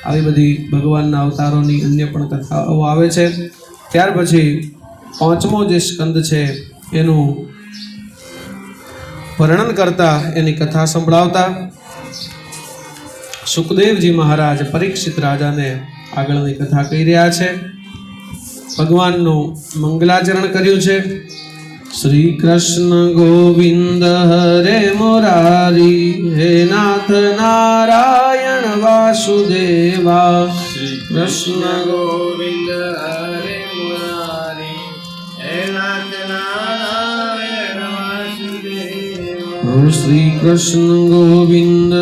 આવી બધી ભગવાનના અવતારોની અન્ય પણ કથાઓ આવે છે. ત્યાર પછી પાંચમો જે સ્કંદ છે એનું વર્ણન કરતા, એની કથા સંભળાવતા સુખદેવજી મહારાજ પરીક્ષિત રાજાને આગળની કથા કહી રહ્યા છે. ભગવાનનું મંગલાચરણ કર્યું છે. શ્રી કૃષ્ણ ગોવિંદ હરે મુરારી, હે નાથ નારાયણ વાસુદેવા. શ્રી કૃષ્ણ ગોવિંદ હરે મુરારી, હે નાથ નારાયણ વાસુદેવા. શ્રી કૃષ્ણ ગોવિંદ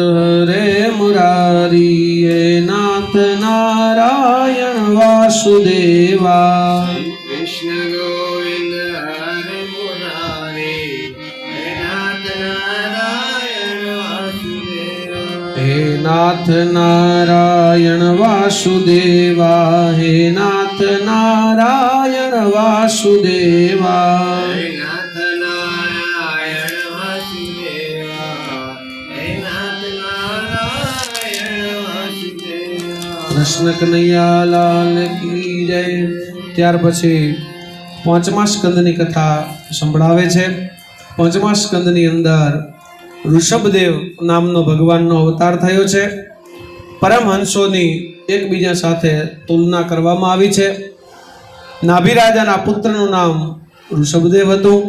હરે મુરારી, હે નાથ નારાયણ વાસુદેવા. કૃષ્ણ ગોવિંદ હરે મુરારી, હે નાથ નારાયણ વાસુદેવા. હે નાથ નારાયણ વાસુદેવા, હે નાથ નારાયણ વાસુદેવા. હે નાથ નારાયણ વાસુદેવા, હે નાથ નારાયણ વાસુદેવા. કૃષ્ણ કનૈયા લાલ કી જય. ત્યાર પછી પાંચમા સ્કંદની કથા સંભળાવે છે. પાંચમા સ્કંદની અંદર ઋષભદેવ નામનો ભગવાનનો અવતાર થયો છે. પરમહંસોની એકબીજા સાથે તુલના કરવામાં આવી છે. નાભિરાજાના પુત્રનું નામ ઋષભદેવ હતું.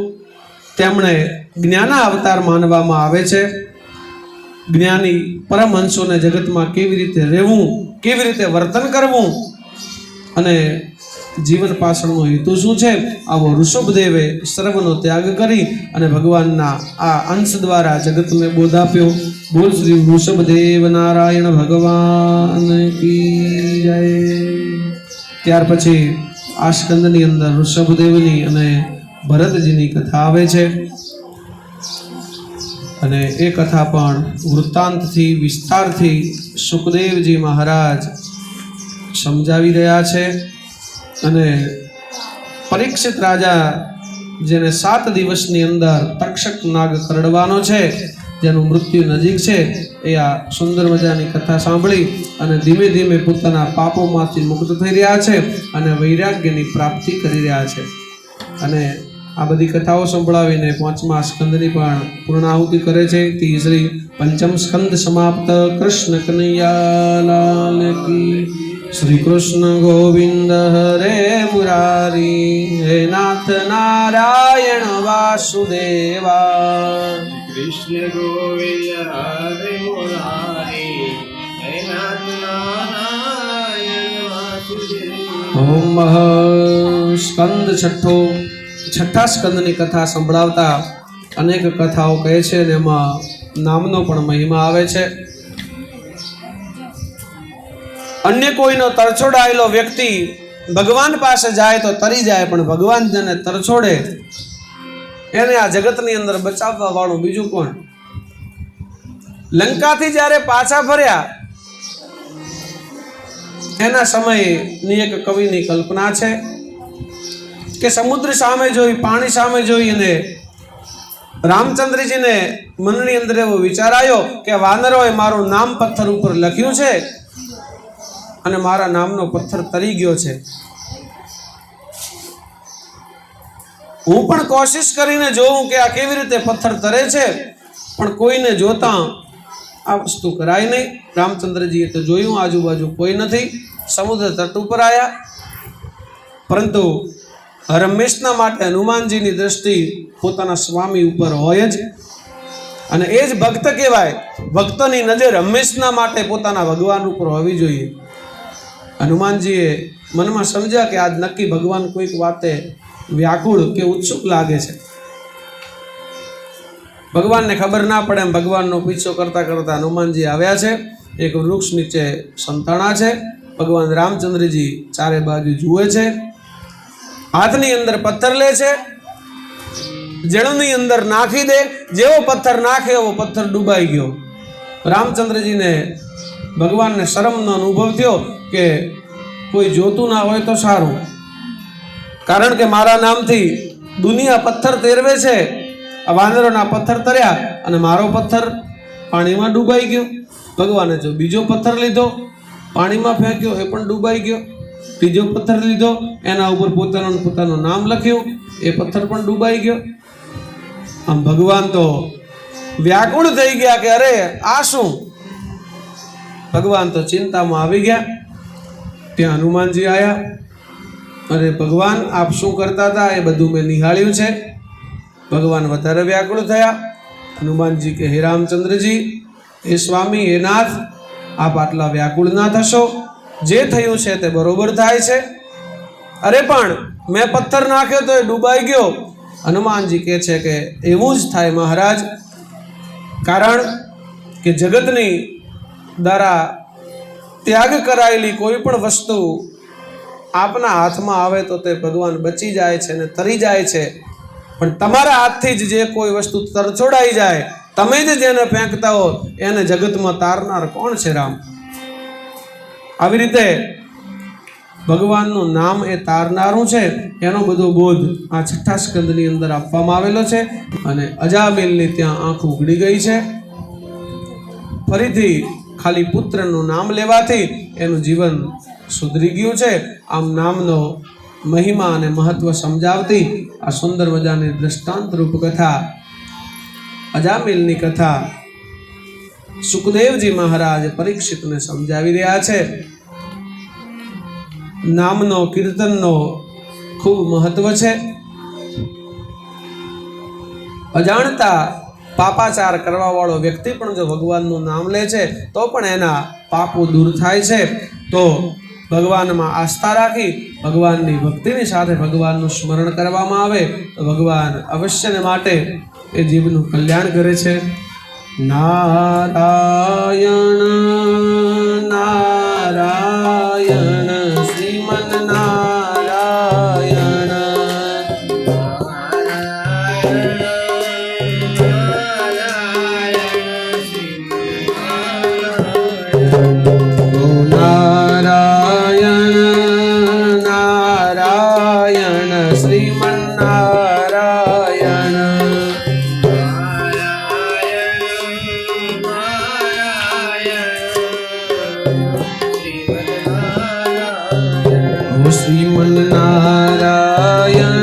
તેમણે જ્ઞાના અવતાર માનવામાં આવે છે. જ્ઞાની પરમહંસોને જગતમાં કેવી રીતે રહેવું, કેવી રીતે વર્તન કરવું અને જીવન પાછળનો હેતુ શું છે, આવો ઋષભદેવે સર્વનો ત્યાગ કરી અને ભગવાનના આ અંશ દ્વારા જગતને બોધ આપ્યો. બોલ શ્રી ઋષભદેવ નારાયણ ભગવાન કી જય. ત્યાર પછી આ સ્કંદની અંદર ઋષભદેવની અને ભરતજીની કથા આવે છે અને એ કથા પણ વૃત્તાંતથી વિસ્તારથી સુખદેવજી મહારાજ સમજાવી રહ્યા છે. અને પરીક્ષિત રાજા જેને 7 દિવસની અંદર તક્ષક નાગ કરડવાનો છે, જેનું મૃત્યુ નજીક છે, એ આ સુંદર મજાની કથા સાંભળી અને ધીમે ધીમે પોતાના પાપોમાંથી મુક્ત થઈ રહ્યા છે અને વૈરાગ્યની પ્રાપ્તિ કરી રહ્યા છે. અને આ બધી કથાઓ સંભળાવીને પાંચમા સ્કંદની પણ પૂર્ણાહુતિ કરે છે. તીસરી પંચમ સ્કંદ સમાપ્ત. કૃષ્ણ કનૈયા લાલ કી. શ્રી કૃષ્ણ ગોવિંદ હરે મુરારી, હે નાથ નારાયણ વાસુદેવા. કૃષ્ણ ગોવિંદ હરે મુરારી, હે નાથ નારાયણ વાસુદેવા. ઓમ સ્કંદ છઠ્ઠા સ્કંદની કથા સંભળાવતા અનેક કથાઓ કહે છે અને એમાં નામનો પણ મહિમા આવે છે. અન્ય કોઈનો તરછોડાયેલો વ્યક્તિ ભગવાન પાસે જાય તો તરી જાય, પણ ભગવાન જેને તરછોડે એને આ જગતની અંદર બચાવવા વાળું બીજું કોણ? લંકાથી જ્યારે પાછા ફર્યા એના સમયની એક કવિની કલ્પના છે કે સમુદ્ર સામે જોઈ, પાણી સામે જોઈ અને રામચંદ્રજીને મનની અંદર એવો વિચાર આવ્યો કે વાનરોએ મારું નામ પથ્થર ઉપર લખ્યું છે અને મારા નામનો પથ્થર તરી ગયો છે. હું પણ કોશિશ કરીને જોઉં કે આ કેવી રીતે પથ્થર તરે છે, પણ કોઈને જોતા આ વસ્તુ કરાય નહીં. રામચંદ્રજીએ તો જોયું, આજુબાજુ કોઈ નથી. સમુદ્ર તટ ઉપર આવ્યા, પરંતુ રમેશના માટે હનુમાનજીની દ્રષ્ટિ પોતાના સ્વામી ઉપર હોય જ, અને એ જ ભક્ત કહેવાય. ભક્તની નજર હંમેશના માટે પોતાના ભગવાન ઉપર હોવી જોઈએ. હનુમાનજીએ મનમાં સમજ્યા કે આજ નક્કી ભગવાન કોઈક વાતે વ્યાકુળ કે ઉત્સુક લાગે છે. ભગવાનને ખબર ના પડે એમ ભગવાનનો પીછો કરતા કરતા હનુમાનજી આવ્યા છે. એક વૃક્ષ નીચે સંતાણા છે. ભગવાન રામચંદ્રજી ચારે બાજુ જુએ છે, હાથની અંદર પથ્થર લે છે, જળની અંદર નાખી દે. જેવો પથ્થર નાખે એવો પથ્થર ડૂબાઈ ગયો. રામચંદ્રજીને ભગવાનને શરમનો અનુભવ થયો કે કોઈ જોતું ના હોય તો સારું, કારણ કે મારા નામથી દુનિયા પથ્થર તેરવે છે. આ વાનરોના પથ્થર તર્યા અને મારો પથ્થર પાણીમાં ડૂબાઈ ગયો. ભગવાને જો બીજો પથ્થર લીધો, પાણીમાં ફેંક્યો, એ પણ ડૂબાઈ ગયો. ત્રીજો પથ્થર લીધો, એના ઉપર પોતાનું નામ લખ્યું, એ પથ્થર પણ ડૂબાઈ ગયો. આમ ભગવાન તો વ્યાકુળ થઈ ગયા કે અરે આ શું? ભગવાન તો ચિંતામાં આવી ગયા. ત્યાં હનુમાનજી આવ્યા. અરે ભગવાન, આપ શું કરતા હતા એ બધું મેં નિહાળ્યું છે. ભગવાન વધારે વ્યાકુળ થયા. હનુમાનજી કે હે રામચંદ્રજી, હે સ્વામી, હે નાથ, આપ આટલા વ્યાકુળ ના થશો. જે થયું છે તે બરોબર થાય છે. અરે પણ મેં પથ્થર નાખ્યો તો એ ડૂબાઈ ગયો. હનુમાનજી કહે છે કે એવું જ થાય મહારાજ, કારણ કે જગતની દ્વારા ત્યાગ કરાયેલી કોઈ પણ વસ્તુ આપના હાથમાં આવે તો તે ભગવાન બચી જાય છે અને તરી જાય છે. પણ તમારા હાથથી જ જે કોઈ વસ્તુ તરછોડાઈ જાય, તમે જ જેને ફેંકતા હો એને જગતમાં તારનાર કોણ છે? રામ. આવી રીતે ભગવાનનું નામ એ તારનારું છે. એનો બધો બોધ આ છઠ્ઠા સ્કંદની અંદર આપવામાં આવેલો છે. અને અજામિલની ત્યાં આંખ ઉઘડી ગઈ છે. ફરીથી ખાલી પુત્રનું નામ લેવાથી એનું જીવન સુધરી ગયું છે. આમ નામનો મહિમા અને મહત્વ સમજાવતી આ સુંદર મજાની દ્રષ્ટાંત રૂપ કથા, અજામિલની કથા સુખદેવજી મહારાજ પરીક્ષિતને સમજાવી રહ્યા છે. નામનો, કીર્તનનો ખૂબ મહત્વ છે. અજાણતા પાપાચાર કરવા વાળો વ્યક્તિ પણ જો ભગવાનનું નામ લે છે તો પણ એના પાપો દૂર થાય છે. તો ભગવાનમાં આસ્થા રાખી ભગવાનની ભક્તિની સાથે ભગવાનનું સ્મરણ કરવામાં આવે તો ભગવાન અવશ્યને માટે એ જીવનું કલ્યાણ કરે છે. નારાયણ નારાયણ શ્રીમન નારાયણ. શ્રીમન નારાયણ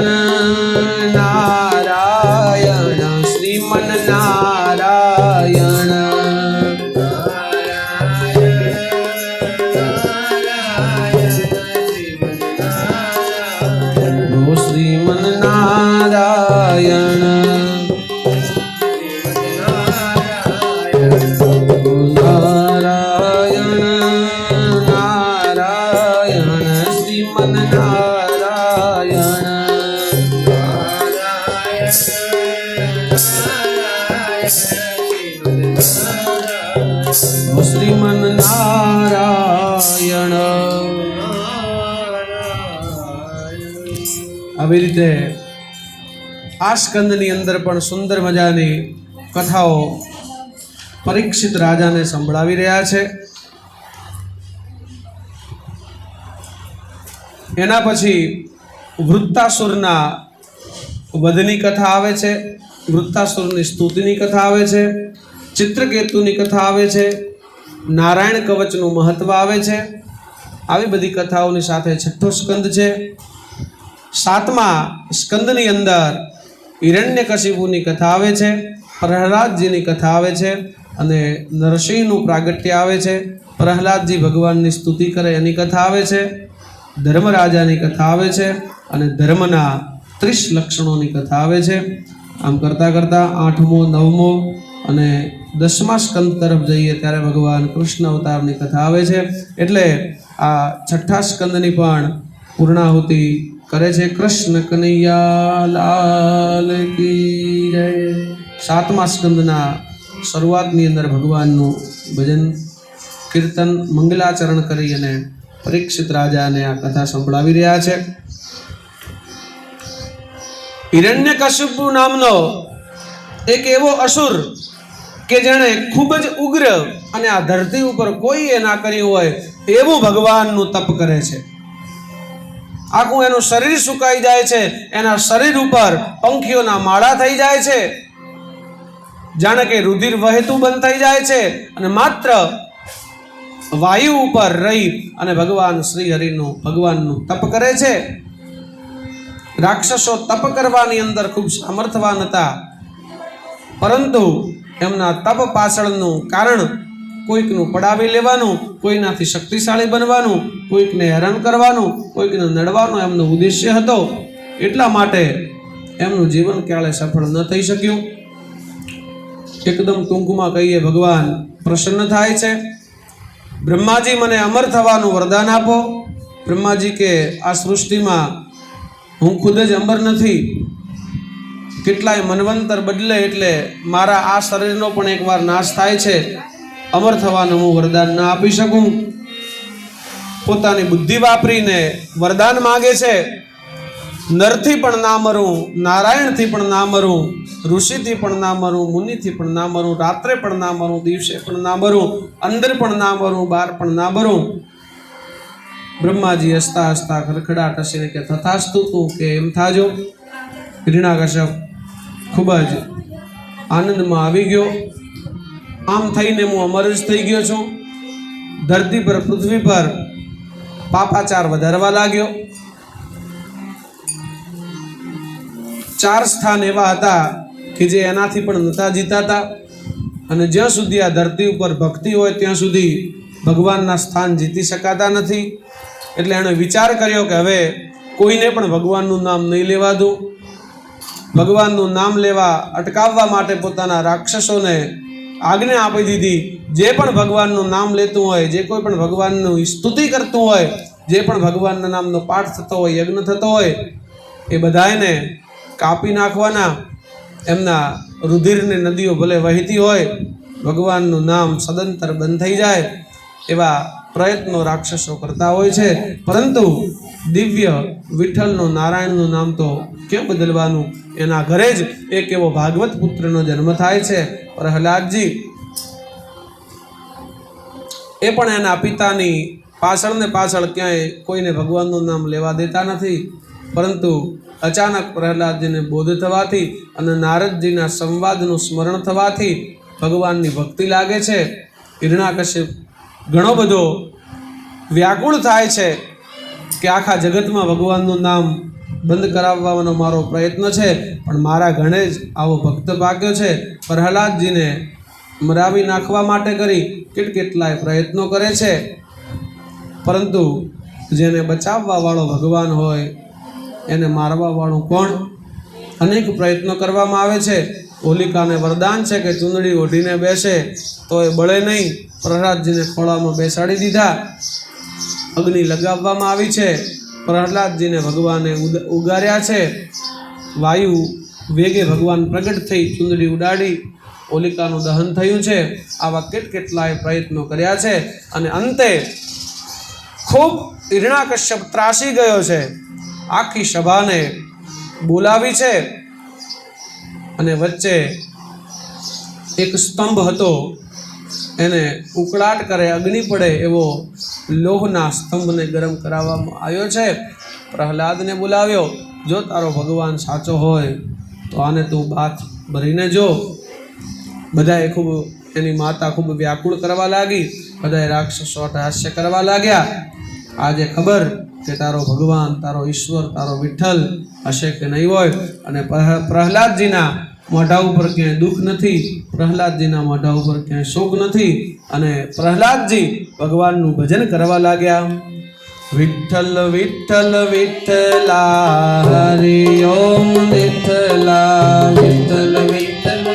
નારાયણ શ્રીમન નારાયણ. શ્રીમન નારાયણ નારાયણ નારાયણ શ્રીમન શ્રીમન નારાયણ. આવી રીતે આ સ્કંદની અંદર પણ સુંદર મજાની કથાઓ પરીક્ષિત રાજાને સંભળાવી રહ્યા છે. એના પછી વૃત્તાસુરના વધની કથા આવે છે, વૃત્તાસુરની સ્તુતિની કથા આવે છે, ચિત્રકેતુની કથા આવે છે, નારાયણ કવચનું મહત્વ આવે છે. આવી બધી કથાઓની સાથે છઠ્ઠો સ્કંદ છે. સાતમા સ્કંદની અંદર હિરણ્યકશિપુની કથા આવે છે, પ્રહલાદજીની કથા આવે છે અને નરસિંહનું પ્રાગટ્ય આવે છે. પ્રહલાદજી ભગવાનની સ્તુતિ કરે એની કથા આવે છે, ધર્મરાજાની કથા આવે છે અને ધર્મના 30 લક્ષણોની કથા આવે છે. આમ કરતાં કરતાં 8મો 9મો અને 10મા સ્કંદ તરફ જઈએ ત્યારે ભગવાન કૃષ્ણ અવતારની કથા આવે છે. એટલે આ છઠ્ઠા સ્કંદની પણ પૂર્ણાહુતિ કરે છે. કૃષ્ણ કનૈયા લાલ કી જય. 7મા સ્કંદના શરૂઆતની અંદર ભગવાનનું ભજન કીર્તન મંગલાચરણ કરી અને પરીક્ષિત રાજાને આ કથા સંભળાવી રહ્યા છે. હિરણ્યકશિપુ નામનો એક એવો અસુર કે જેણે ખૂબ જ ઉગ્ર અને આ ધરતી ઉપર કોઈએ ના કર્યું હોય એવું ભગવાનનું તપ કરે છે. આખું એનું શરીર સુકાઈ જાય છે, એના શરીર ઉપર પંખીઓના માળા થઈ જાય છે, જાણે કે રુધિર વહેતું બંધ થઈ જાય છે અને માત્ર વાયુ ઉપર રહી અને ભગવાન શ્રી હરિનું ભગવાનનું તપ કરે છે. રાક્ષસો તપ કરવાની અંદર ખૂબ સામર્થવાન હતા, પરંતુ એમના તપ પાછળનું કારણ કોઈકનું પડાવી લેવાનું, કોઈનાથી શક્તિશાળી બનવાનું, કોઈકને હેરાન કરવાનું, કોઈકને નડવાનો એમનો ઉદ્દેશ્ય હતો. એટલા માટે એમનું જીવન ક્યારે સફળ ન થઈ શક્યું. એકદમ ટૂંકમાં કહીએ, ભગવાન પ્રસન્ન થાય છે. બ્રહ્માજી મને અમર થવાનું વરદાન આપો. બ્રહ્માજી કે આ સૃષ્ટિમાં હું ખુદ જ અમર નથી, કેટલાય મનવંતર બદલે એટલે મારા આ શરીરનો પણ એકવાર નાશ થાય છે, અમર થવાનું હું વરદાન ના આપી શકું. પોતાની બુદ્ધિ વાપરીને વરદાન માગે છે. નરથી પણ ના મરું, નારાયણથી પણ ના મરું, ઋષિથી પણ ના મરું, મુનિથી પણ ના મરું, રાત્રે પણ ના મરું, દિવસે પણ ના મરું, અંદર પણ ના મરું, બહાર પણ ના મરું. બ્રહ્માજી હસતા હસતા ખડખડાટ હસીને કે તથાસ્તુ, તું કે એમ થાજો. હિરણ્યકશ્યપ ખૂબ જ આનંદમાં આવી ગયો. આમ થઈને હું અમર જ થઈ ગયો છું. ધરતી પર, પૃથ્વી પર પાપાચાર વધારવા લાગ્યો. 4 સ્થાન એવા હતા કે જે એનાથી પણ નતા જીતાતા, અને જ્યાં સુધી આ ધરતી ઉપર ભક્તિ હોય ત્યાં સુધી ભગવાનના સ્થાન જીતી શકાતા નથી. એટલે એણે વિચાર કર્યો કે હવે કોઈને પણ ભગવાનનું નામ નહીં લેવા દઉં. ભગવાનનું નામ લેવા અટકાવવા માટે પોતાના રાક્ષસોને આજ્ઞા આપી દીધી. જે પણ ભગવાનનું નામ લેતું હોય, જે કોઈ પણ ભગવાનનું સ્તુતિ કરતું હોય, જે પણ ભગવાનના નામનો પાઠ થતો હોય, યજ્ઞ થતો હોય, એ બધાને કાપી નાખવાના. એમના રુધિરની નદીઓ ભલે વહેતી હોય, ભગવાનનું નામ સદંતર બંધ થઈ જાય એવા પ્રયત્નો રાક્ષસો કરતા હોય છે. પરંતુ દિવ્ય વિઠ્ઠલનું, નારાયણનું નામ તો કેમ બદલવાનું? એના ઘરે જ એક એવો ભાગવત પુત્રનો જન્મ થાય છે, પ્રહલાદજી. એ પણ એના પિતાની પાછળ ને પાછળ ક્યાંય કોઈને ભગવાનનું નામ લેવા દેતા નથી. પરંતુ અચાનક પ્રહલાદજીને બોધ થવાથી અને નારદજીના સંવાદનું સ્મરણ થવાથી ભગવાનની ભક્તિ લાગે છે. હિરણ્યકશ્યપ ઘણો બધો વ્યાકુળ થાય છે કે આખા જગતમાં ભગવાનનું નામ બંધ કરાવવાનો મારો પ્રયત્ન છે, પણ મારા ઘણે જ આવો ભક્ત ભાગ્યો છે. પ્રહલાદજીને મરાવી નાખવા માટે કરી કેટલાય પ્રયત્નો કરે છે, પરંતુ જેને બચાવવા વાળો ભગવાન હોય એને મારવા વાળું કોણ? અનેક પ્રયત્નો કરવામાં આવે છે. હોલિકાને વરદાન છે કે ચૂંદડી ઓઢીને બેસે તો એ બળે નહીં. પ્રહલાદજીને ખોળામાં બેસાડી દીધા. અગ્નિ લગાવવામાં આવી છે. પ્રહલાદજીને ભગવાને ઉગાર્યા છે. વાયુ વેગે ભગવાન પ્રગટ થઈ ચૂંદડી ઉડાડી હોલિકાનું દહન થયું છે. આવા કેટલાય પ્રયત્નો કર્યા છે અને અંતે ખૂબ હિરણ્યકશ્યપ ત્રાસી ગયો છે. આખી સભાને બોલાવી છે અને વચ્ચે એક સ્તંભ હતો, એને ઉકળાટ કરે, અગ્નિ પડે એવો લોહના સ્તંભને ગરમ કરાવવામાં આવ્યો છે. પ્રહલાદને બોલાવ્યો, જો તારો ભગવાન સાચો હોય તો આને તું બાથ ભરીને જો. બધાએ ખૂબ, એની માતા ખૂબ વ્યાકુળ કરવા લાગી, બધાએ રાક્ષસો હાસ્ય કરવા લાગ્યા. આજે ખબર કે તારો ભગવાન, તારો ઈશ્વર, તારો વિઠ્ઠલ હશે કે નહીં હોય. અને પ્રહલાદજીના મોઢા ઉપર ક્યાંય દુઃખ નથી, પ્રહલાદજીના મોઢા ઉપર ક્યાંય શોક નથી. અને પ્રહલાદજી ભગવાનનું ભજન કરવા લાગ્યા. વિઠ્ઠલ વિઠ્ઠલ વિઠ્ઠલા હરિ ઓમ વિઠ્ઠલા, વિઠ્ઠલ વિઠ્ઠલ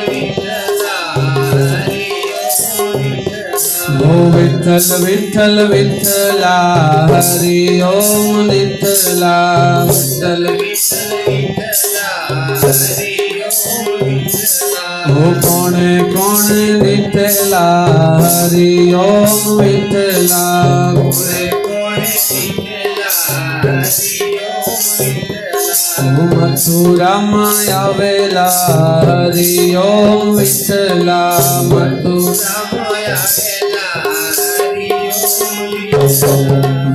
ઓ વિઠ્ઠલ વિઠ્ઠલ વિઠ્ઠલા હરિ ઓમ વિઠ્ઠલા, વિઠ્ઠલ ઓ કોણે કોણે વિઠ્ઠલા હરિ ઓમ વિઠ્ઠલા, મથુરામાં આવેલા હરિ ઓમ વિઠ્ઠલા,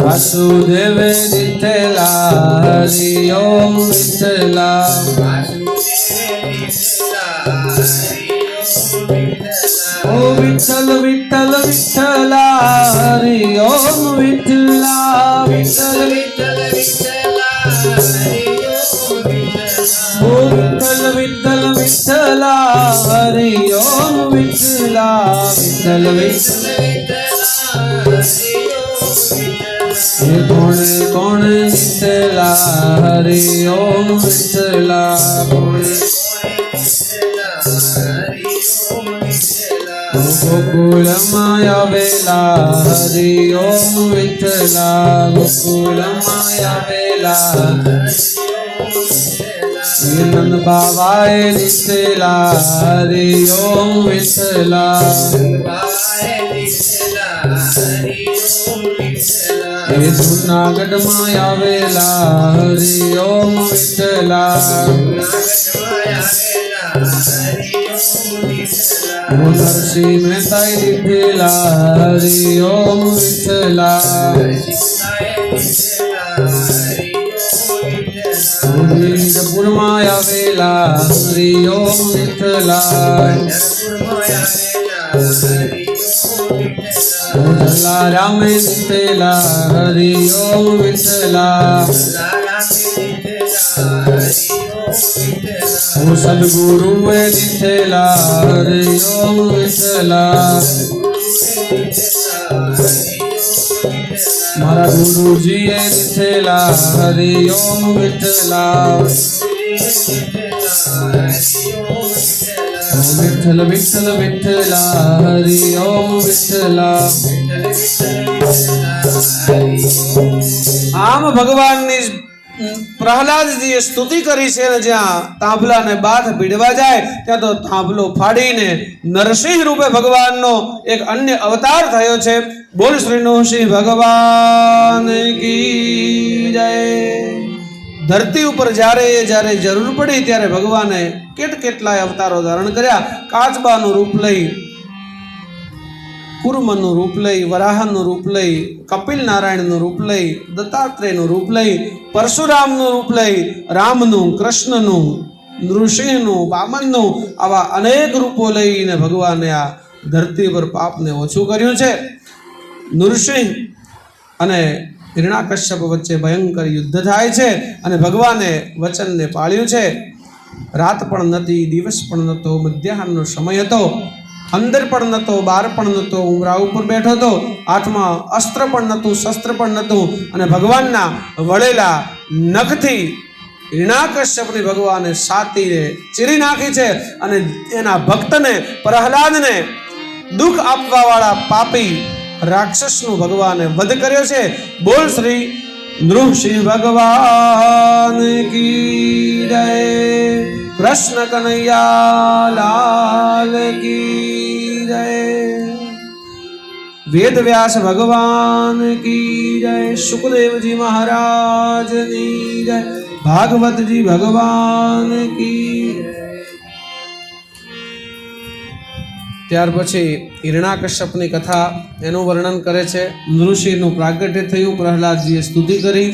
વાસુદેવ વિઠ્ઠલા હરિ ઓમ વિઠ્ઠલા, ઓ વિઠ્ઠલ વિઠ્ઠલ વિઠ્ઠલા હરિ ઓમ વિઠ્ઠલા, વિઠ્ઠલ વિઠ્ઠલ ઓ વિઠ્ઠલ વિઠ્ઠલ વિઠ્ઠલા હરિ ઓમ વિઠ્ઠલા, વિઠ્ઠલ વિઠ્ઠલ કોણે કોણે વિઠ્ઠલા હરિ ઓમ વિઠ્ઠલા, ગોકુળમાં આવેલા હરિ ઓમ વિઠ્ઠલા, ગોકુળમાં આવેલા નંદ બાવાએ લીધેલા હરિ ઓમ વિઠ્ઠલા, એ જૂનાગઢમાં આવેલા હરિ ઓમ વિઠ્ઠલા, નરસિંહ મહેતાએ લીધેલા હરિ ઓમ વિઠ્ઠલા, વીરપુરમાં આવેલા હરિ ઓમ વિઠ્ઠલા, જલારામે લીધેલા હરિ ઓમ વિઠ્ઠલા, સદગુરુએ લીધેલા હરિ ઓમ વિઠ્ઠલા, મારા ગુરુજીએ લીધેલા હરિ ઓમ વિઠ્ઠલા, વિઠ્ઠલ વિઠ્ઠલ વિઠ્ઠલા હરિ ઓમ વિઠ્ઠલા. આમ ભગવાનની પ્રહલાદજીએ સ્તુતિ કરી છે. જ્યાં તાંભલાને બાથ ભીડવા જાય ત્યાં તો તાંભલો ફાડીને નરસિંહ રૂપે ભગવાનનો એક અન્ય અવતાર થયો છે. બોલ શ્રી નૃસિંહ ભગવાન કી જય. ધરતી ઉપર જ્યારે જરૂર પડી ત્યારે ભગવાને કેટલાય અવતારો ધારણ કર્યા. કાચબાનું રૂપ લઈ, કુર્મનું રૂપ લઈ, વરાહનું રૂપ લઈ, કપિલ નારાયણનું રૂપ લઈ, દત્તાત્રેયનું રૂપ લઈ, પરશુરામનું રૂપ લઈ, રામનું, કૃષ્ણનું, નૃસિંહનું, વામનનું, આવા અનેક રૂપો લઈને ભગવાને આ ધરતી પર પાપને ઓછું કર્યું છે. નૃસિંહ અને હિરણ્યકશ્યપ વચ્ચે ભયંકર યુદ્ધ થાય છે અને ભગવાને વચનને પાળ્યું છે. રાત પણ નથી, દિવસ પણ નહોતો, મધ્યાહનનો સમય હતો. અંદર પણ નહોતો, બહાર પણ નહોતો, ઉમરા ઉપર બેઠો હતો. હાથમાં અસ્ત્ર પણ નહોતું, શસ્ત્ર પણ નહોતું. અને ભગવાનના વળેલા નખથી હિરણ્યકશ્યપની ભગવાને છાતીને ચીરી નાખી છે અને એના ભક્તને, પ્રહલાદને દુઃખ આપવા વાળા પાપી રાક્ષસનું ભગવાને વધ કર્યો છે. બોલ શ્રી નૃસિંહ ભગવાન કી જય. कृष्ण कन्हैया लाल की जय। वेद व्यास भगवान की जय। सुखदेव जी महाराज की जय। भागवत जी भगवान की। ત્યાર પછી હિરણાકશ્યપની કથા એનું વર્ણન કરે છે। નૃષિનું પ્રાગટ્ય થયું, પ્રહલાદજીએ સ્તુતિ કરી,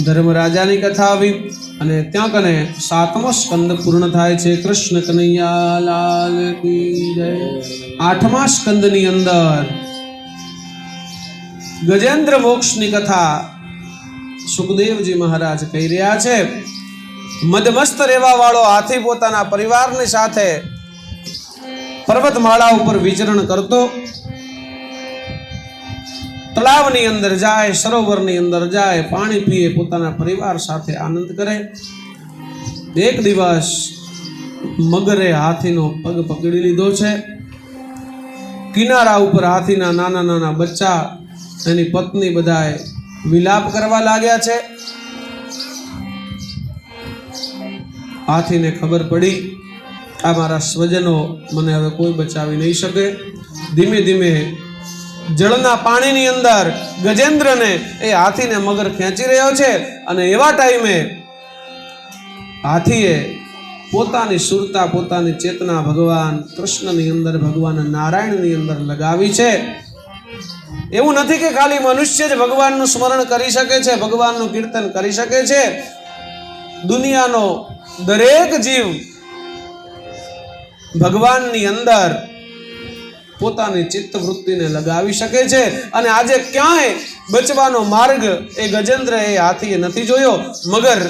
ધર્મરાજાની કથા આવી અને ત્યાં કને 7મો સ્કંદ પૂર્ણ થાય છે। કૃષ્ણ કનૈયા લાલ કી જય। 8મા સ્કંદની અંદર ગજેન્દ્ર મોક્ષની કથા સુખદેવજી મહારાજ કહી રહ્યા છે। મદમસ્ત રહેવા વાળો હાથી પોતાના પરિવારની સાથે પર્વતમાળા ઉપર વિચરણ કરતો, તળાવની અંદર જાય, સરોવરની અંદર જાય, પાણી પીએ, પોતાના પરિવાર સાથે આનંદ કરે। એક દિવસ મગરે હાથીનો પગ પકડી લીધો છે। કિનારા ઉપર હાથીના નાના નાના બચ્ચા, એની પત્ની બધાએ વિલાપ કરવા લાગ્યા છે। હાથીને ખબર પડી આ મારા સ્વજનો મને હવે કોઈ બચાવી નહીં શકે। ધીમે ધીમે જળના પાણીની અંદર ગજેન્દ્રને એ હાથીને મગર ખેંચી રહ્યો છે અને એવા ટાઈમે હાથીએ પોતાની સુરતા, પોતાની ચેતના ભગવાન કૃષ્ણની અંદર, ભગવાન નારાયણની અંદર લગાવી છે। એવું નથી કે ખાલી મનુષ્ય જ ભગવાનનું સ્મરણ કરી શકે છે, ભગવાનનું કીર્તન કરી શકે છે। દુનિયાનો દરેક જીવ ભગવાનની અંદર પોતાની ચિત્તવૃત્તિને લગાવી શકે છે અને આજે ક્યાંય બચવાનો માર્ગ એ ગજેન્દ્ર એ હાથીએ નથી જોયો। મગર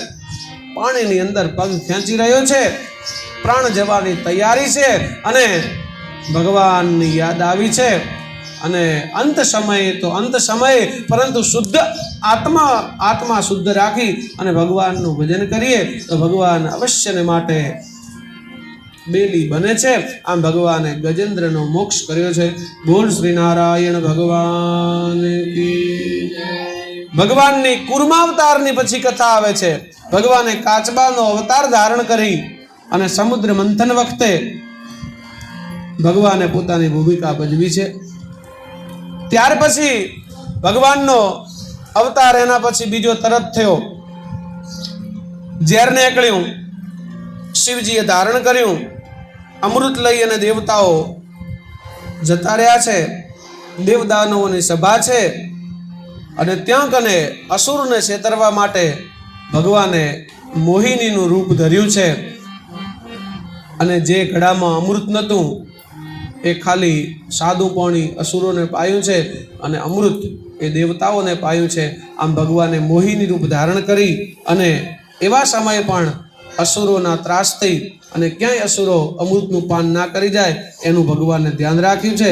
પાણીની અંદર પગ ખેંચી રહ્યો છે, પ્રાણ જવાની તૈયારી છે અને ભગવાનની યાદ આવી છે। અને અંત સમયે તો અંત સમયે, પરંતુ શુદ્ધ આત્મા શુદ્ધ રાખી અને ભગવાનનું ભજન કરીએ તો ભગવાન અવશ્યને માટે બેલી બને છે। આમ ભગવાને ગજેન્દ્રનો મોક્ષ કર્યો છે। બોલ શ્રી નારાયણ ભગવાન કી જય। ભગવાનની કુર્માવતારની પછી કથા આવે છે। ભગવાને કાચબાનો અવતાર ધારણ કરી અને સમુદ્ર મંથન વખતે ભગવાને પોતાની ભૂમિકા ભજવી છે। ત્યાર પછી ભગવાનનો અવતાર એના પછી બીજો તરત થયો। ઝેર નીકળ્યું, શિવજીએ ધારણ કર્યું, અમૃત લઈ અને દેવતાઓ જતા રહ્યા છે। દેવદાનવોની સભા છે અને ત્યાં કને અસુરને છેતરવા માટે ભગવાને મોહિનીનું રૂપ ધર્યું છે અને જે ઘડામાં અમૃત નહોતું એ ખાલી સાદું પાણી અસુરોને પાયું છે અને અમૃત એ દેવતાઓને પાયું છે। આમ ભગવાને મોહિની રૂપ ધારણ કરી અને એવા સમયે પણ અસુરોના ત્રાસથી અને ક્યાંય અસુરો અમૃતનું પાન ના કરી જાય એનું ભગવાને ધ્યાન રાખ્યું છે।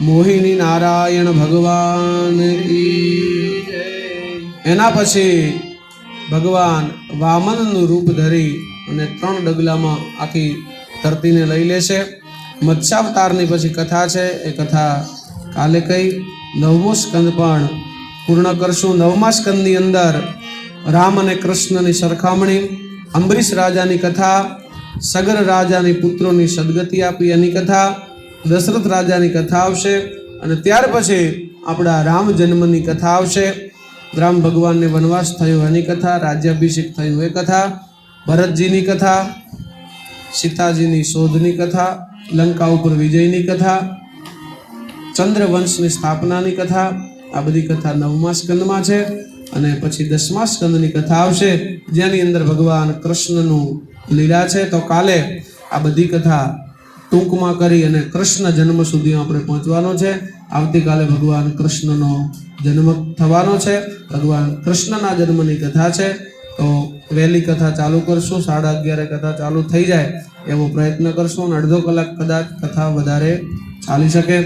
મોહિની નારાયણ ભગવાન કી જય। એના પછી ભગવાન વામનનું રૂપ ધરી અને 3 ડગલામાં આખી ધરતીને લઈ લેશે। મત્સ્યાવતારની પછી કથા છે, એ કથા કાલે કઈ 9મો સ્કંદ પણ પૂર્ણ કરશું। 9મા સ્કંદની અંદર રામ અને કૃષ્ણની સરખામણી, અંબરીશ રાજાની કથા, સગર રાજાની પુત્રોની સદગતિ આપી એની કથા, દશરથ રાજાની કથા આવશે અને ત્યાર પછી આપણા રામ જન્મની કથા આવશે। રામ ભગવાનને વનવાસ થયો એની કથા, રાજ્યાભિષેક થયું એ કથા, ભરતજીની કથા, સીતાજીની શોધની કથા, લંકા ઉપર વિજયની કથા, ચંદ્રવંશની સ્થાપનાની કથા, આ બધી કથા 9મા સ્કંદમાં છે। અને પછી 10મા સ્કંદની કથા આવશે જેની અંદર ભગવાન કૃષ્ણનું લીલા છે। તો કાલે આ બધી કથા ટૂંકમાં કરી અને કૃષ્ણ જન્મ સુધી આપણે પહોંચવાનો છે। આવતીકાલે ભગવાન કૃષ્ણનો જન્મ થવાનો છે। ભગવાન કૃષ્ણના જન્મની કથા છે તો વહેલી કથા ચાલુ કરશું, 11:30 કથા ચાલુ થઈ જાય એવો પ્રયત્ન કરશું અને અડધો કલાક કદાચ કથા વધારે ચાલી શકે।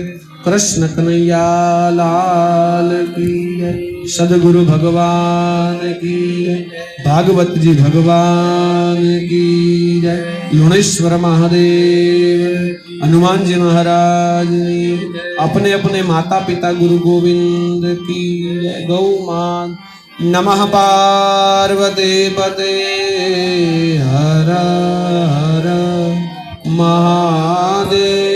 कृष्ण कन्हैया लाल की जय। सदगुरु भगवान की जय। भागवत जी भगवान की जय। लुणेश्वर महादेव, हनुमान जी महाराज, अपने अपने माता पिता गुरु गोविंद की जय। गौ मां नमः पार्वती पते हर हर। મહાદેવ